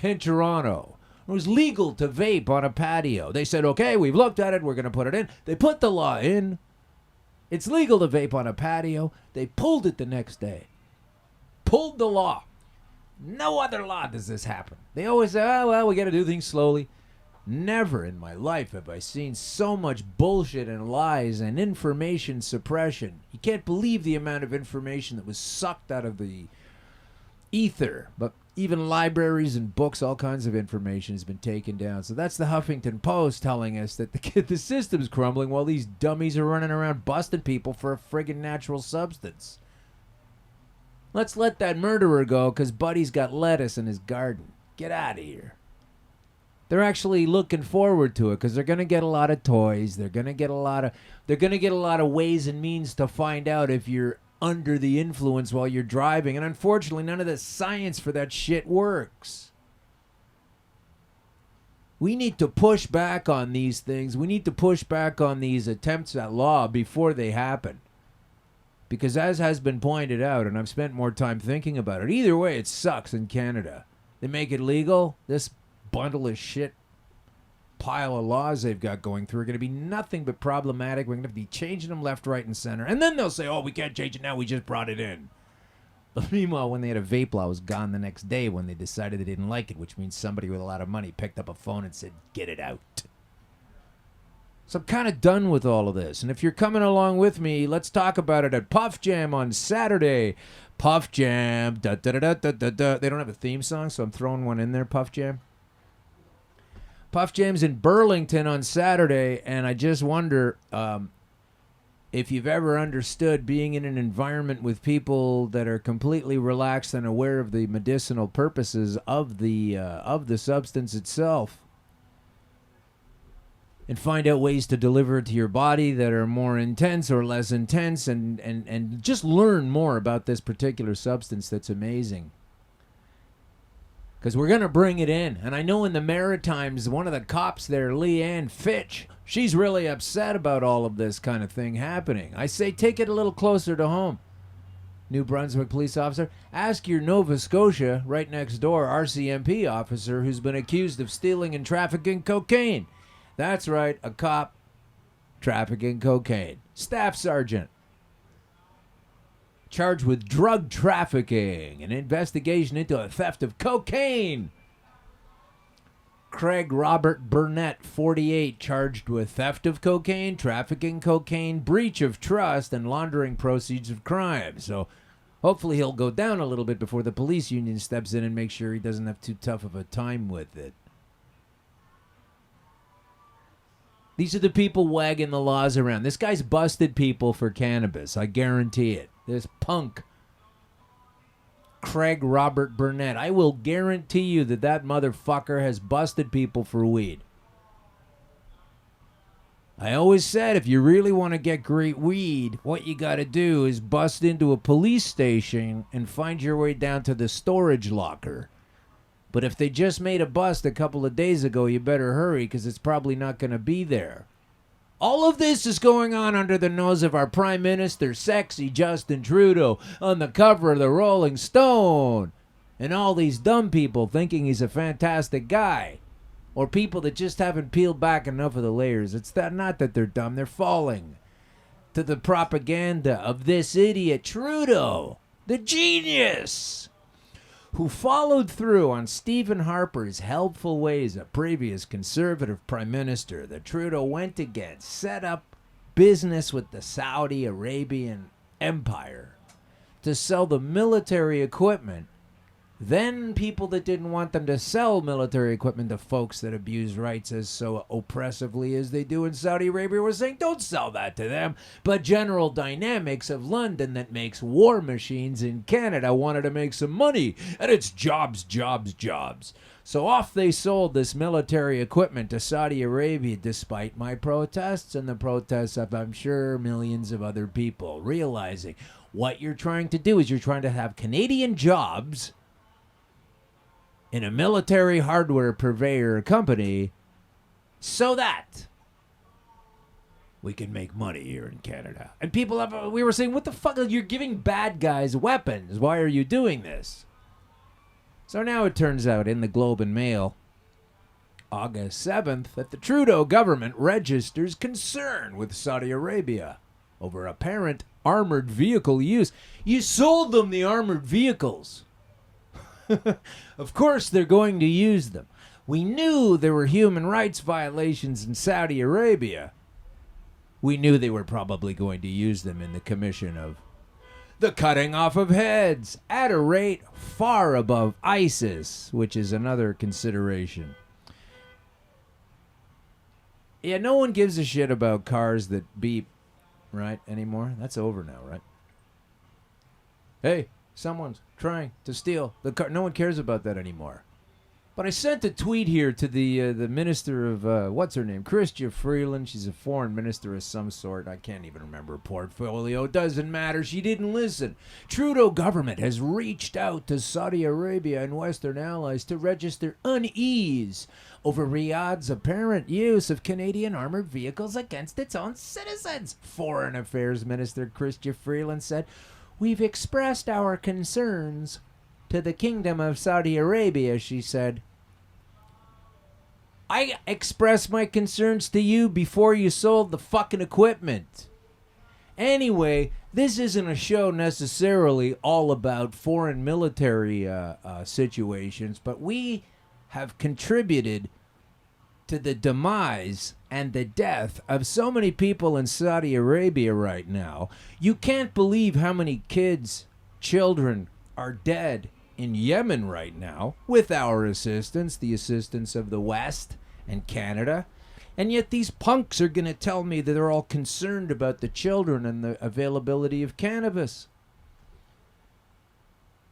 [SPEAKER 1] in Toronto. It was legal to vape on a patio. They said, okay, we've looked at it, we're going to put it in. They put the law in. It's legal to vape on a patio. They pulled it the next day. Pulled the law. No other law does this happen. They always say, oh, well, we got to do things slowly. Never in my life have I seen so much bullshit and lies and information suppression. You can't believe the amount of information that was sucked out of the ether. But even libraries and books, all kinds of information has been taken down. So that's the Huffington Post telling us that the system's crumbling while these dummies are running around busting people for a friggin' natural substance. Let's let that murderer go because Buddy's got lettuce in his garden. Get out of here. They're actually looking forward to it because they're going to get a lot of toys. They're going to get a lot of ways and means to find out if you're under the influence while you're driving. And unfortunately, none of the science for that shit works. We need to push back on these things. We need to push back on these attempts at law before they happen. Because as has been pointed out, and I've spent more time thinking about it, either way it sucks in Canada. They make it legal. This bundle of shit pile of laws they've got going through are going to be nothing but problematic. We're going to be changing them left, right, and center. And then they'll say, oh, we can't change it now. We just brought it in. But meanwhile, when they had a vape law, it was gone the next day when they decided they didn't like it, which means somebody with a lot of money picked up a phone and said, get it out. So I'm kind of done with all of this. And if you're coming along with me, let's talk about it at Puff Jam on Saturday. Puff Jam. Da, da, da, da, da, da. They don't have a theme song, so I'm throwing one in there, Puff Jam. Puff Jam's in Burlington on Saturday, and I just wonder if you've ever understood being in an environment with people that are completely relaxed and aware of the medicinal purposes of the substance itself, and find out ways to deliver it to your body that are more intense or less intense, and just learn more about this particular substance that's amazing. Because we're going to bring it in. And I know in the Maritimes, one of the cops there, Leanne Fitch, she's really upset about all of this kind of thing happening. I say take it a little closer to home. New Brunswick police officer. Ask your Nova Scotia, right next door, RCMP officer who's been accused of stealing and trafficking cocaine. That's right, a cop trafficking cocaine. Staff sergeant. Charged with drug trafficking, an investigation into a theft of cocaine. Craig Robert Burnett, 48, charged with theft of cocaine, trafficking cocaine, breach of trust, and laundering proceeds of crime. So hopefully he'll go down a little bit before the police union steps in and makes sure he doesn't have too tough of a time with it. These are the people wagging the laws around. This guy's busted people for cannabis. I guarantee it. This punk, Craig Robert Burnett. I will guarantee you that motherfucker has busted people for weed. I always said if you really want to get great weed, what you got to do is bust into a police station and find your way down to the storage locker. But if they just made a bust a couple of days ago, you better hurry because it's probably not going to be there. All of this is going on under the nose of our Prime Minister, sexy Justin Trudeau, on the cover of the Rolling Stone. And all these dumb people thinking he's a fantastic guy. Or people that just haven't peeled back enough of the layers. It's not that they're dumb, they're falling to the propaganda of this idiot Trudeau, the genius, who followed through on Stephen Harper's helpful ways, a previous conservative prime minister that Trudeau went against, set up business with the Saudi Arabian Empire to sell the military equipment. Then people that didn't want them to sell military equipment to folks that abuse rights as so oppressively as they do in Saudi Arabia were saying, don't sell that to them. But General Dynamics of London that makes war machines in Canada wanted to make some money. And it's jobs, jobs, jobs. So off they sold this military equipment to Saudi Arabia despite my protests and the protests of, I'm sure, millions of other people realizing what you're trying to do is you're trying to have Canadian jobs in a military hardware purveyor company so that we can make money here in Canada. And people we were saying, what the fuck? You're giving bad guys weapons. Why are you doing this? So now it turns out in the Globe and Mail, August 7th, that the Trudeau government registers concern with Saudi Arabia over apparent armored vehicle use. You sold them the armored vehicles. Of course they're going to use them. We knew there were human rights violations in Saudi Arabia. We knew they were probably going to use them in the commission of the cutting off of heads at a rate far above ISIS, which is another consideration. Yeah, no one gives a shit about cars that beep, right, anymore. That's over now, right? Hey, someone's trying to steal the car. No one cares about that anymore. But I sent a tweet here to the minister of, what's her name? Chrystia Freeland. She's a foreign minister of some sort. I can't even remember her portfolio. Doesn't matter. She didn't listen. Trudeau government has reached out to Saudi Arabia and Western allies to register unease over Riyadh's apparent use of Canadian armored vehicles against its own citizens. Foreign Affairs Minister Chrystia Freeland said, "We've expressed our concerns to the Kingdom of Saudi Arabia," she said. I expressed my concerns to you before you sold the fucking equipment. Anyway, this isn't a show necessarily all about foreign military situations, but we have contributed to the demise and the death of so many people in Saudi Arabia right now. You can't believe how many kids, children are dead in Yemen right now with our assistance, the assistance of the West and Canada. And yet these punks are going to tell me that they're all concerned about the children and the availability of cannabis.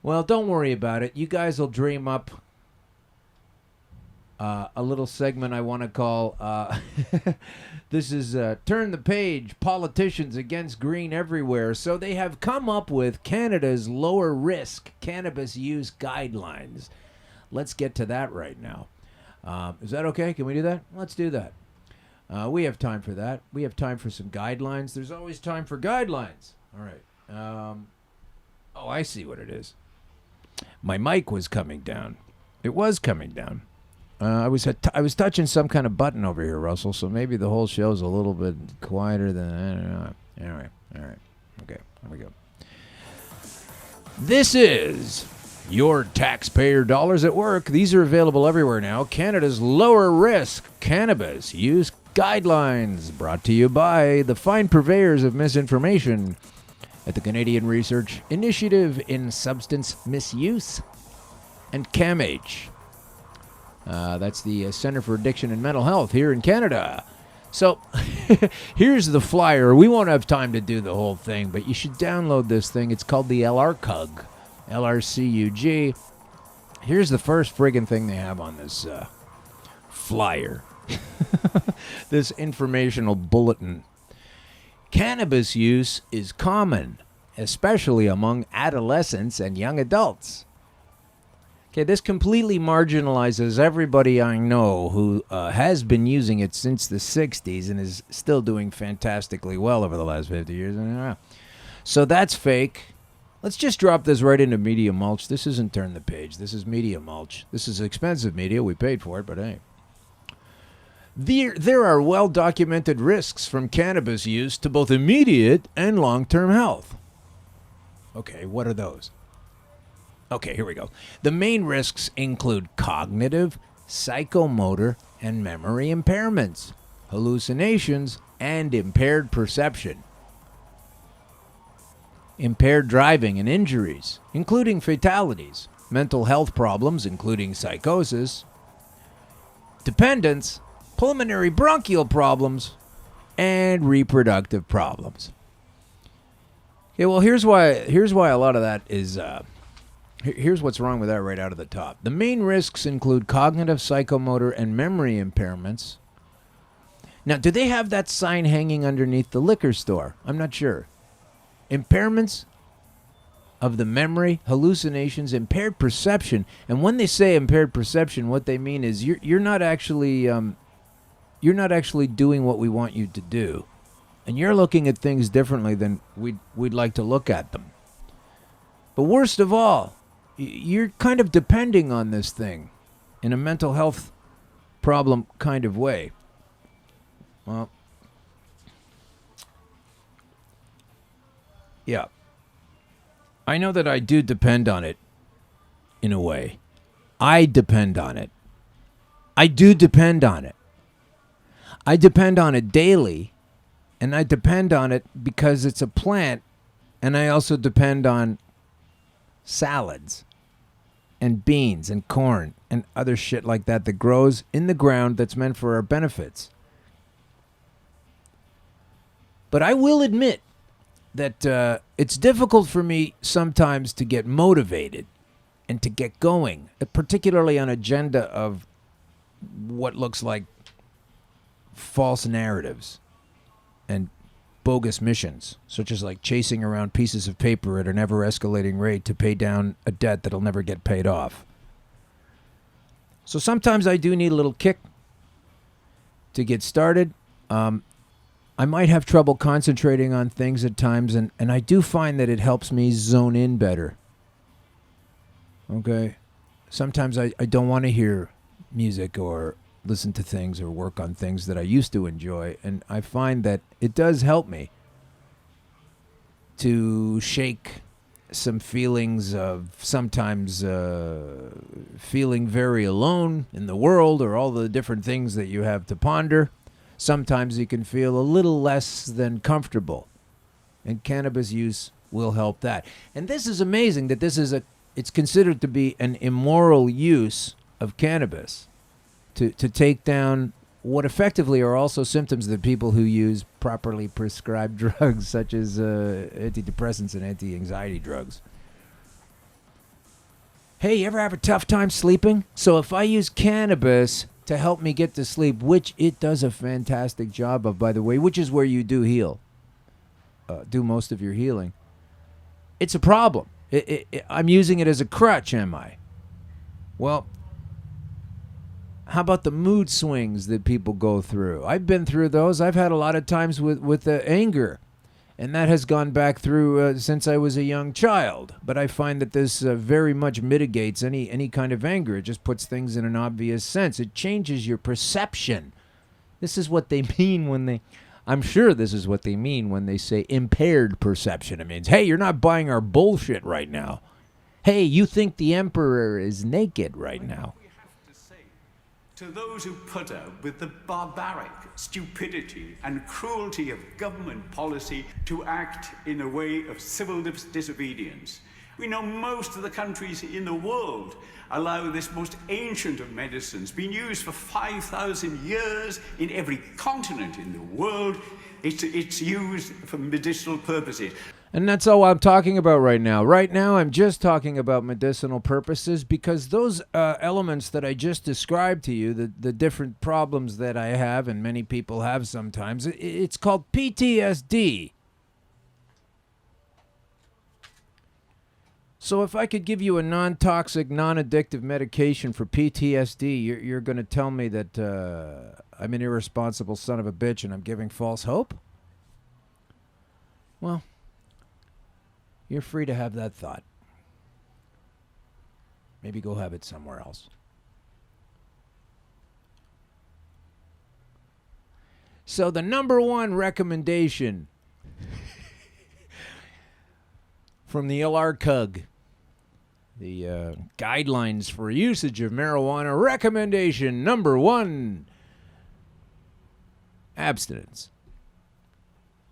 [SPEAKER 1] Well, don't worry about it. You guys will dream up a little segment I want to call, this is Turn the Page, Politicians Against Green Everywhere. So they have come up with Canada's lower risk cannabis use guidelines. Let's get to that right now. Is that okay? Can we do that? Let's do that. We have time for that. We have time for some guidelines. There's always time for guidelines. All right. Oh, I see what it is. My mic was coming down. It was coming down. I was touching some kind of button over here, Russell, so maybe the whole show's a little bit quieter than, I don't know. All right. Okay, here we go. This is your taxpayer dollars at work. These are available everywhere now. Canada's lower risk cannabis use guidelines, brought to you by the fine purveyors of misinformation at the Canadian Research Initiative in Substance Misuse and CAMH. That's the Center for Addiction and Mental Health here in Canada. So here's the flyer. We won't have time to do the whole thing, but you should download this thing. It's called the LRCUG. LRCUG. Here's the first friggin' thing they have on this flyer. This informational bulletin. Cannabis use is common, especially among adolescents and young adults. Okay, this completely marginalizes everybody I know who has been using it since the 60s and is still doing fantastically well over the last 50 years. So that's fake. Let's just drop this right into media mulch. This isn't Turn the Page. This is media mulch. This is expensive media. We paid for it, but hey. There are well-documented risks from cannabis use to both immediate and long-term health. Okay, what are those? Okay, here we go. The main risks include cognitive, psychomotor, and memory impairments, hallucinations, and impaired perception. Impaired driving and injuries, including fatalities, mental health problems, including psychosis, dependence, pulmonary bronchial problems, and reproductive problems. Okay, well, here's why a lot of that is... Here's what's wrong with that right out of the top. The main risks include cognitive, psychomotor, and memory impairments. Now, do they have that sign hanging underneath the liquor store? I'm not sure. Impairments of the memory, hallucinations, impaired perception. And when they say impaired perception, what they mean is you're not actually doing what we want you to do, and you're looking at things differently than we'd like to look at them. But worst of all, you're kind of depending on this thing in a mental health problem kind of way. Well, yeah. I know that I do depend on it in a way. I depend on it. I do depend on it. I depend on it daily, and I depend on it because it's a plant, and I also depend on salads and beans and corn and other shit like that that grows in the ground that's meant for our benefits. But I will admit that it's difficult for me sometimes to get motivated and to get going, particularly on agenda of what looks like false narratives and bogus missions, such as like chasing around pieces of paper at an ever-escalating rate to pay down a debt that'll never get paid off. So sometimes I do need a little kick to get started. I might have trouble concentrating on things at times, and I do find that it helps me zone in better. Okay? Sometimes I don't want to hear music or listen to things or work on things that I used to enjoy, and I find that it does help me to shake some feelings of sometimes feeling very alone in the world or all the different things that you have to ponder. Sometimes you can feel a little less than comfortable, and cannabis use will help that. And this is amazing that it's considered to be an immoral use of cannabis to take down what effectively are also symptoms that people who use properly prescribed drugs such as antidepressants and anti-anxiety drugs. Hey, you ever have a tough time sleeping? So if I use cannabis to help me get to sleep, which it does a fantastic job of, by the way, which is where you do heal, do most of your healing, it's a problem. I'm using it as a crutch, am I? Well, how about the mood swings that people go through? I've been through those. I've had a lot of times with the anger And that has gone back through since I was a young child. But I find that this very much mitigates any kind of anger. It just puts things in an obvious sense. It changes your perception. This is what they mean when they... I'm sure this is what they mean when they say impaired perception. It means, hey, you're not buying our bullshit right now. Hey, you think the emperor is naked right now.
[SPEAKER 2] To those who put up with the barbaric stupidity and cruelty of government policy to act in a way of civil disobedience. We know most of the countries in the world allow this most ancient of medicines, been used for 5,000 years in every continent in the world. It's used for medicinal purposes.
[SPEAKER 1] And that's all I'm talking about right now. Right now, I'm just talking about medicinal purposes because those elements that I just described to you, the different problems that I have and many people have sometimes, it's called PTSD. So if I could give you a non-toxic, non-addictive medication for PTSD, you're going to tell me that I'm an irresponsible son of a bitch and I'm giving false hope? Well, you're free to have that thought. Maybe go have it somewhere else. So the number one recommendation from the LRCUG, the guidelines for usage of marijuana, recommendation number one, abstinence.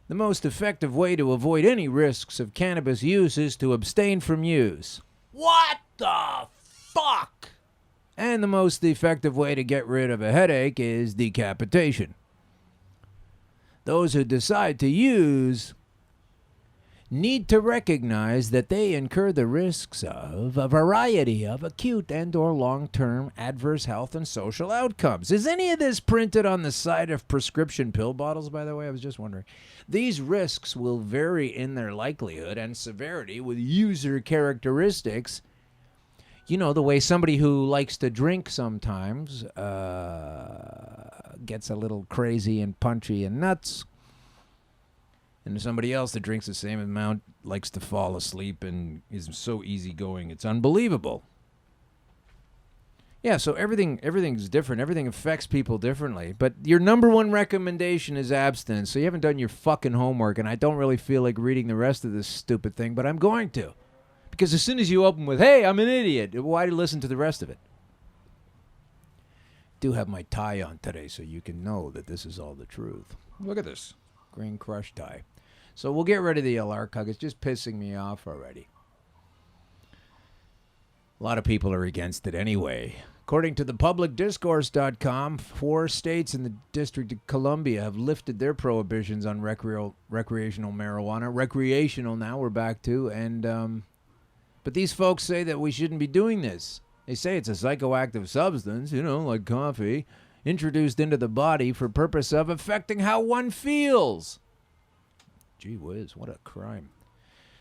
[SPEAKER 1] The most effective way to avoid any risks of cannabis use is to abstain from use. What the fuck? And the most effective way to get rid of a headache is decapitation. Those who decide to use need to recognize that they incur the risks of a variety of acute and or long-term adverse health and social outcomes. Is any of this printed on the side of prescription pill bottles, by the way? I was just wondering. These risks will vary in their likelihood and severity with user characteristics. You know, the way somebody who likes to drink sometimes gets a little crazy and punchy and nuts. And somebody else that drinks the same amount likes to fall asleep and is so easygoing, it's unbelievable. Yeah, so everything's different. Everything affects people differently. But your number one recommendation is abstinence. So you haven't done your fucking homework, and I don't really feel like reading the rest of this stupid thing, but I'm going to. Because as soon as you open with, hey, I'm an idiot, why listen to the rest of it? I do have my tie on today so you can know that this is all the truth. Look at this. Green crush tie. So we'll get rid of the LRCUG. It's just pissing me off already. A lot of people are against it anyway. According to the publicdiscourse.com, 4 states in the District of Columbia have lifted their prohibitions on recreational marijuana. Recreational now, we're back to. And but these folks say that we shouldn't be doing this. They say it's a psychoactive substance, you know, like coffee, introduced into the body for purpose of affecting how one feels. Gee whiz, what a crime.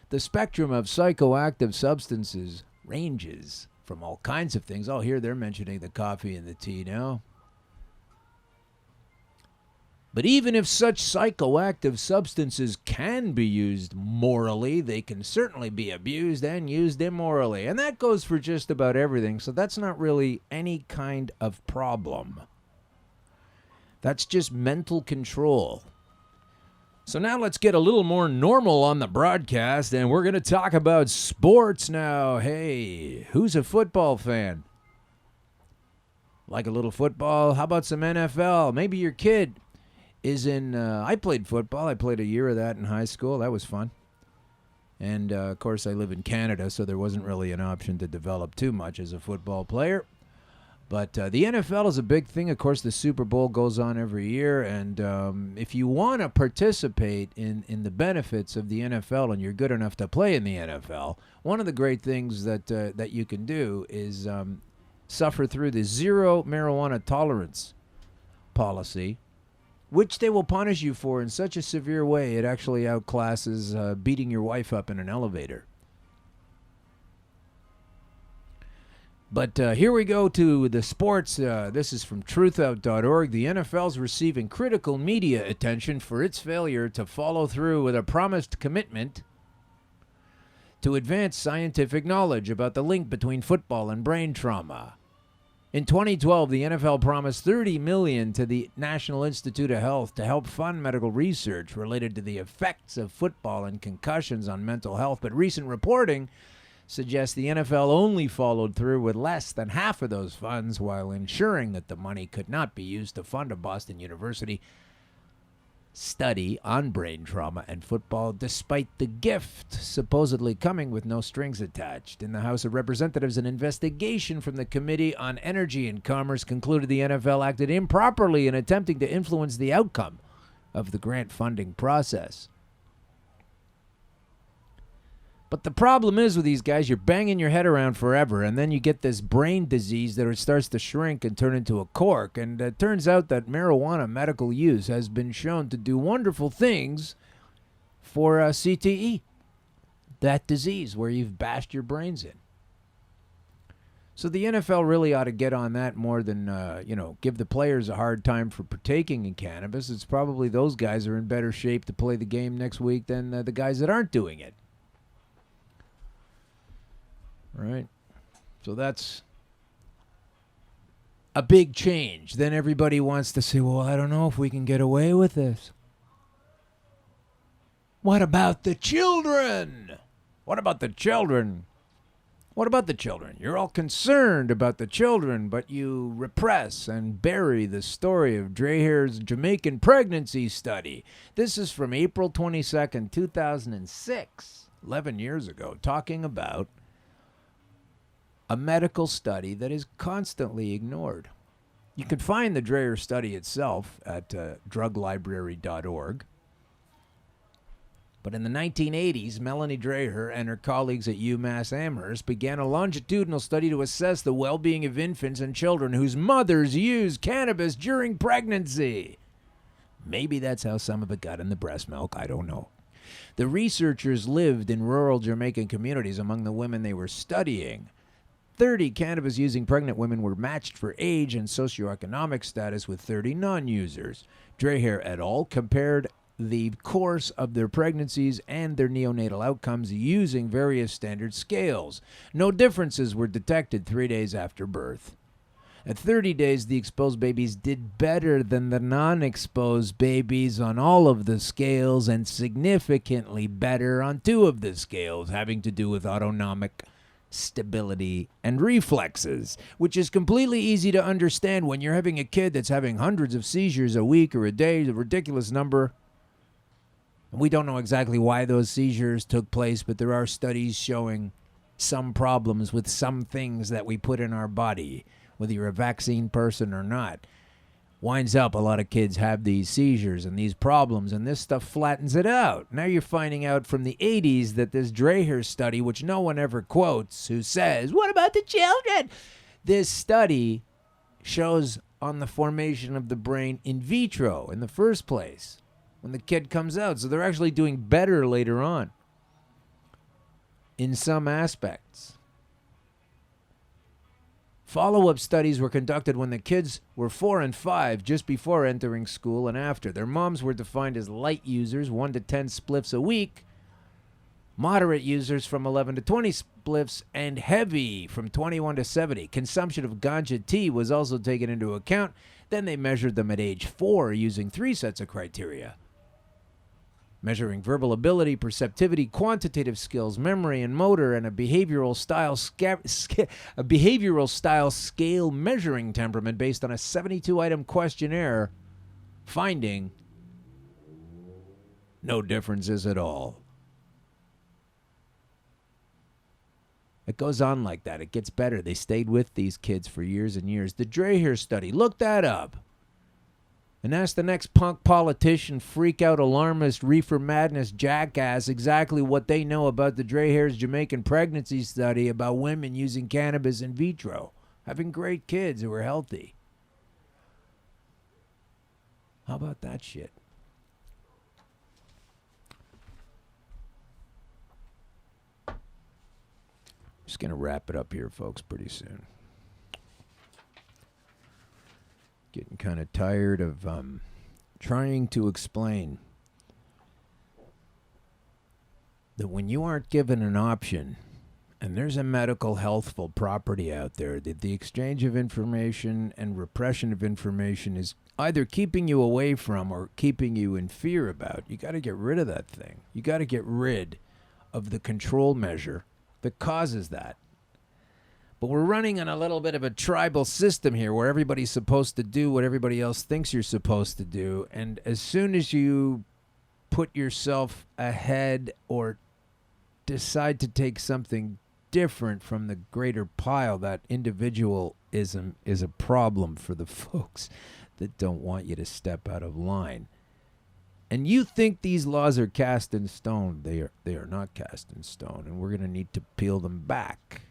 [SPEAKER 1] The spectrum of psychoactive substances ranges from all kinds of things. Oh, here they're mentioning the coffee and the tea now. But even if such psychoactive substances can be used morally, they can certainly be abused and used immorally. And that goes for just about everything, so that's not really any kind of problem. That's just mental control. So now let's get a little more normal on the broadcast, and we're going to talk about sports now. Hey, who's a football fan? Like a little football? How about some NFL? Maybe your kid is in... I played football. I played a year of that in high school. That was fun. And, of course, I live in Canada, so there wasn't really an option to develop too much as a football player. But the NFL is a big thing. Of course, the Super Bowl goes on every year. And if you want to participate in the benefits of the NFL and you're good enough to play in the NFL, one of the great things that you can do is suffer through the zero marijuana tolerance policy, which they will punish you for in such a severe way it actually outclasses beating your wife up in an elevator. But here we go to the sports. This is from truthout.org. The NFL's receiving critical media attention for its failure to follow through with a promised commitment to advance scientific knowledge about the link between football and brain trauma. In 2012, the NFL promised $30 million to the National Institute of Health to help fund medical research related to the effects of football and concussions on mental health, but recent reporting suggests the NFL only followed through with less than half of those funds while ensuring that the money could not be used to fund a Boston University study on brain trauma and football, despite the gift supposedly coming with no strings attached. In the House of Representatives, an investigation from the Committee on Energy and Commerce concluded the NFL acted improperly in attempting to influence the outcome of the grant funding process. But the problem is with these guys, you're banging your head around forever, and then you get this brain disease that it starts to shrink and turn into a cork. And it turns out that marijuana medical use has been shown to do wonderful things for CTE, that disease where you've bashed your brains in. So the NFL really ought to get on that more than, give the players a hard time for partaking in cannabis. It's probably those guys are in better shape to play the game next week than the guys that aren't doing it. Right? So that's a big change. Then everybody wants to say, well, I don't know if we can get away with this. What about the children? What about the children? What about the children? You're all concerned about the children, but you repress and bury the story of Dreher's Jamaican pregnancy study. This is from April 22nd, 2006, 11 years ago, talking about a medical study that is constantly ignored. You can find the Dreher study itself at druglibrary.org. But in the 1980s, Melanie Dreher and her colleagues at UMass Amherst began a longitudinal study to assess the well-being of infants and children whose mothers used cannabis during pregnancy. Maybe that's how some of it got in the breast milk. I don't know. The researchers lived in rural Jamaican communities among the women they were studying. 30 cannabis-using pregnant women were matched for age and socioeconomic status with 30 non-users. Dreher et al. Compared the course of their pregnancies and their neonatal outcomes using various standard scales. No differences were detected 3 days after birth. At 30 days, the exposed babies did better than the non-exposed babies on all of the scales and significantly better on 2 of the scales, having to do with autonomic stability and reflexes, which is completely easy to understand when you're having a kid that's having hundreds of seizures a week or a day, a ridiculous number. We don't know exactly why those seizures took place, but there are studies showing some problems with some things that we put in our body, whether you're a vaccine person or not. Winds up, a lot of kids have these seizures and these problems, and this stuff flattens it out. Now you're finding out from the 80s that this Dreher study, which no one ever quotes, who says, what about the children? This study shows on the formation of the brain in vitro in the first place, when the kid comes out. So they're actually doing better later on in some aspects. Follow-up studies were conducted when the kids were 4 and 5, just before entering school and after. Their moms were defined as light users, 1 to 10 spliffs a week, moderate users from 11 to 20 spliffs, and heavy from 21 to 70. Consumption of ganja tea was also taken into account. Then they measured them at age 4 using 3 sets of criteria, measuring verbal ability, perceptivity, quantitative skills, memory and motor, and a behavioral style scale measuring temperament based on a 72-item questionnaire, finding no differences at all. It goes on like that. It gets better. They stayed with these kids for years and years. The Dreher study, look that up. And ask the next punk politician, freak out, alarmist, reefer madness jackass exactly what they know about the Dreher's Jamaican pregnancy study about women using cannabis in vitro, having great kids who are healthy. How about that shit? Just going to wrap it up here, folks, pretty soon. Getting kind of tired of trying to explain that when you aren't given an option, and there's a medical healthful property out there, that the exchange of information and repression of information is either keeping you away from or keeping you in fear about. You got to get rid of that thing. You got to get rid of the control measure that causes that. But we're running on a little bit of a tribal system here where everybody's supposed to do what everybody else thinks you're supposed to do. And as soon as you put yourself ahead or decide to take something different from the greater pile, that individualism is a problem for the folks that don't want you to step out of line. And you think these laws are cast in stone. They are not cast in stone, and we're going to need to peel them back.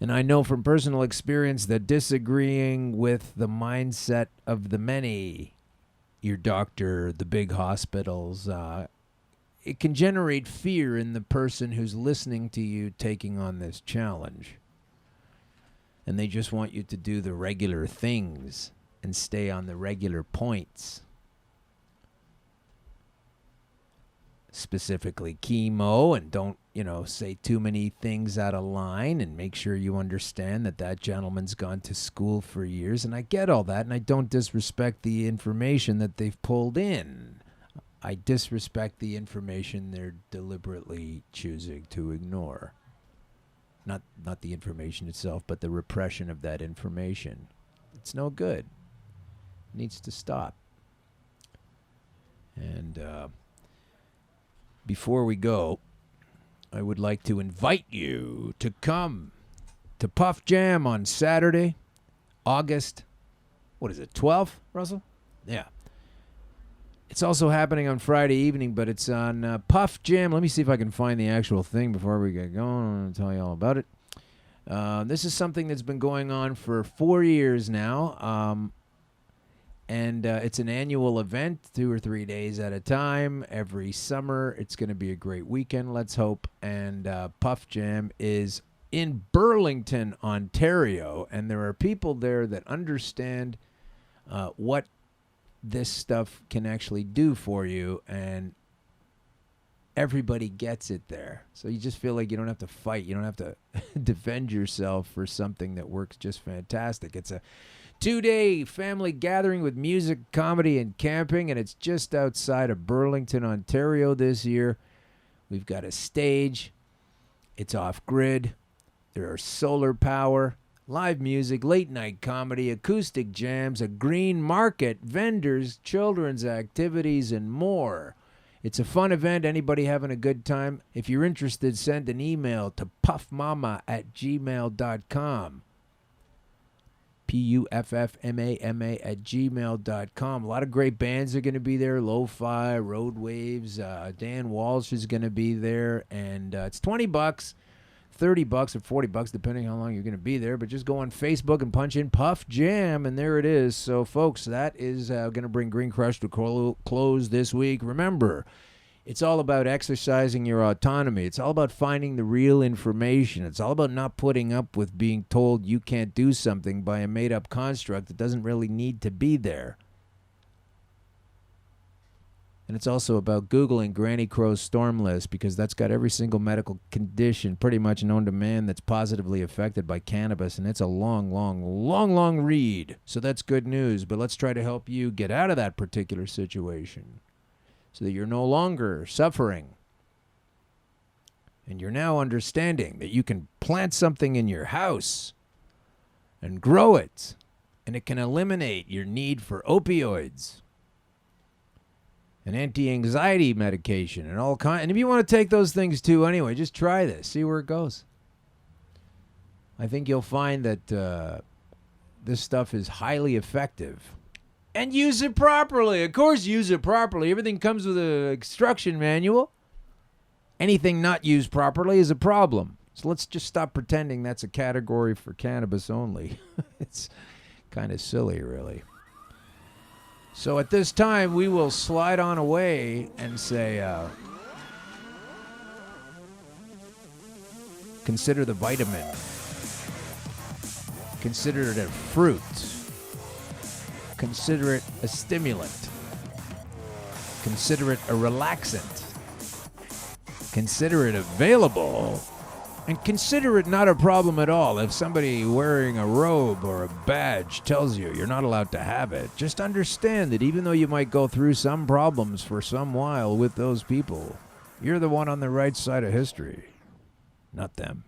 [SPEAKER 1] And I know from personal experience that disagreeing with the mindset of the many, your doctor, the big hospitals, it can generate fear in the person who's listening to you taking on this challenge. And they just want you to do the regular things and stay on the regular points. Specifically chemo, and don't, say too many things out of line, and make sure you understand that that gentleman's gone to school for years. And I get all that, and I don't disrespect the information that they've pulled in. I disrespect the information they're deliberately choosing to ignore. Not the information itself, but the repression of that information. It's no good. It needs to stop. And before we go, I would like to invite you to come to Puff Jam on Saturday, August, 12th, Russell? Yeah. It's also happening on Friday evening, but it's on Puff Jam. Let me see if I can find the actual thing before we get going. I'm going to tell you all about it. This is something that's been going on for 4 years now. And it's an annual event, 2 or 3 days at a time, every summer. It's going to be a great weekend, let's hope. And Puff Jam is in Burlington, Ontario. And there are people there that understand what this stuff can actually do for you. And everybody gets it there. So you just feel like you don't have to fight. You don't have to defend yourself for something that works just fantastic. It's a 2-day family gathering with music, comedy, and camping, and it's just outside of Burlington, Ontario this year. We've got a stage. It's off-grid. There are solar power, live music, late-night comedy, acoustic jams, a green market, vendors, children's activities, and more. It's a fun event. Anybody having a good time? If you're interested, send an email to puffmama@gmail.com. puffmama@gmail.com. A lot of great bands are going to be there. Lo-Fi, Road Waves, Dan Walsh is going to be there. And it's $20, $30 or $40, depending how long you're going to be there. But just go on Facebook and punch in Puff Jam, and there it is. So, folks, that is going to bring Green Crush to close this week. Remember, it's all about exercising your autonomy. It's all about finding the real information. It's all about not putting up with being told you can't do something by a made-up construct that doesn't really need to be there. And it's also about Googling Granny Crow's Storm List, because that's got every single medical condition pretty much known to man that's positively affected by cannabis. And it's a long read. So that's good news. But let's try to help you get out of that particular situation, so that you're no longer suffering. And you're now understanding that you can plant something in your house and grow it, and it can eliminate your need for opioids and anti-anxiety medication and all kinds. And if you want to take those things too anyway, just try this. See where it goes. I think you'll find that this stuff is highly effective. And use it properly. Of course, use it properly. Everything comes with an instruction manual. Anything not used properly is a problem. So let's just stop pretending that's a category for cannabis only. It's kind of silly, really. So at this time, we will slide on away and say, consider the vitamin. Consider it a fruit. Consider it a stimulant. Consider it a relaxant. Consider it available. And consider it not a problem at all. If somebody wearing a robe or a badge tells you you're not allowed to have it, just understand that even though you might go through some problems for some while with those people, you're the one on the right side of history, not them.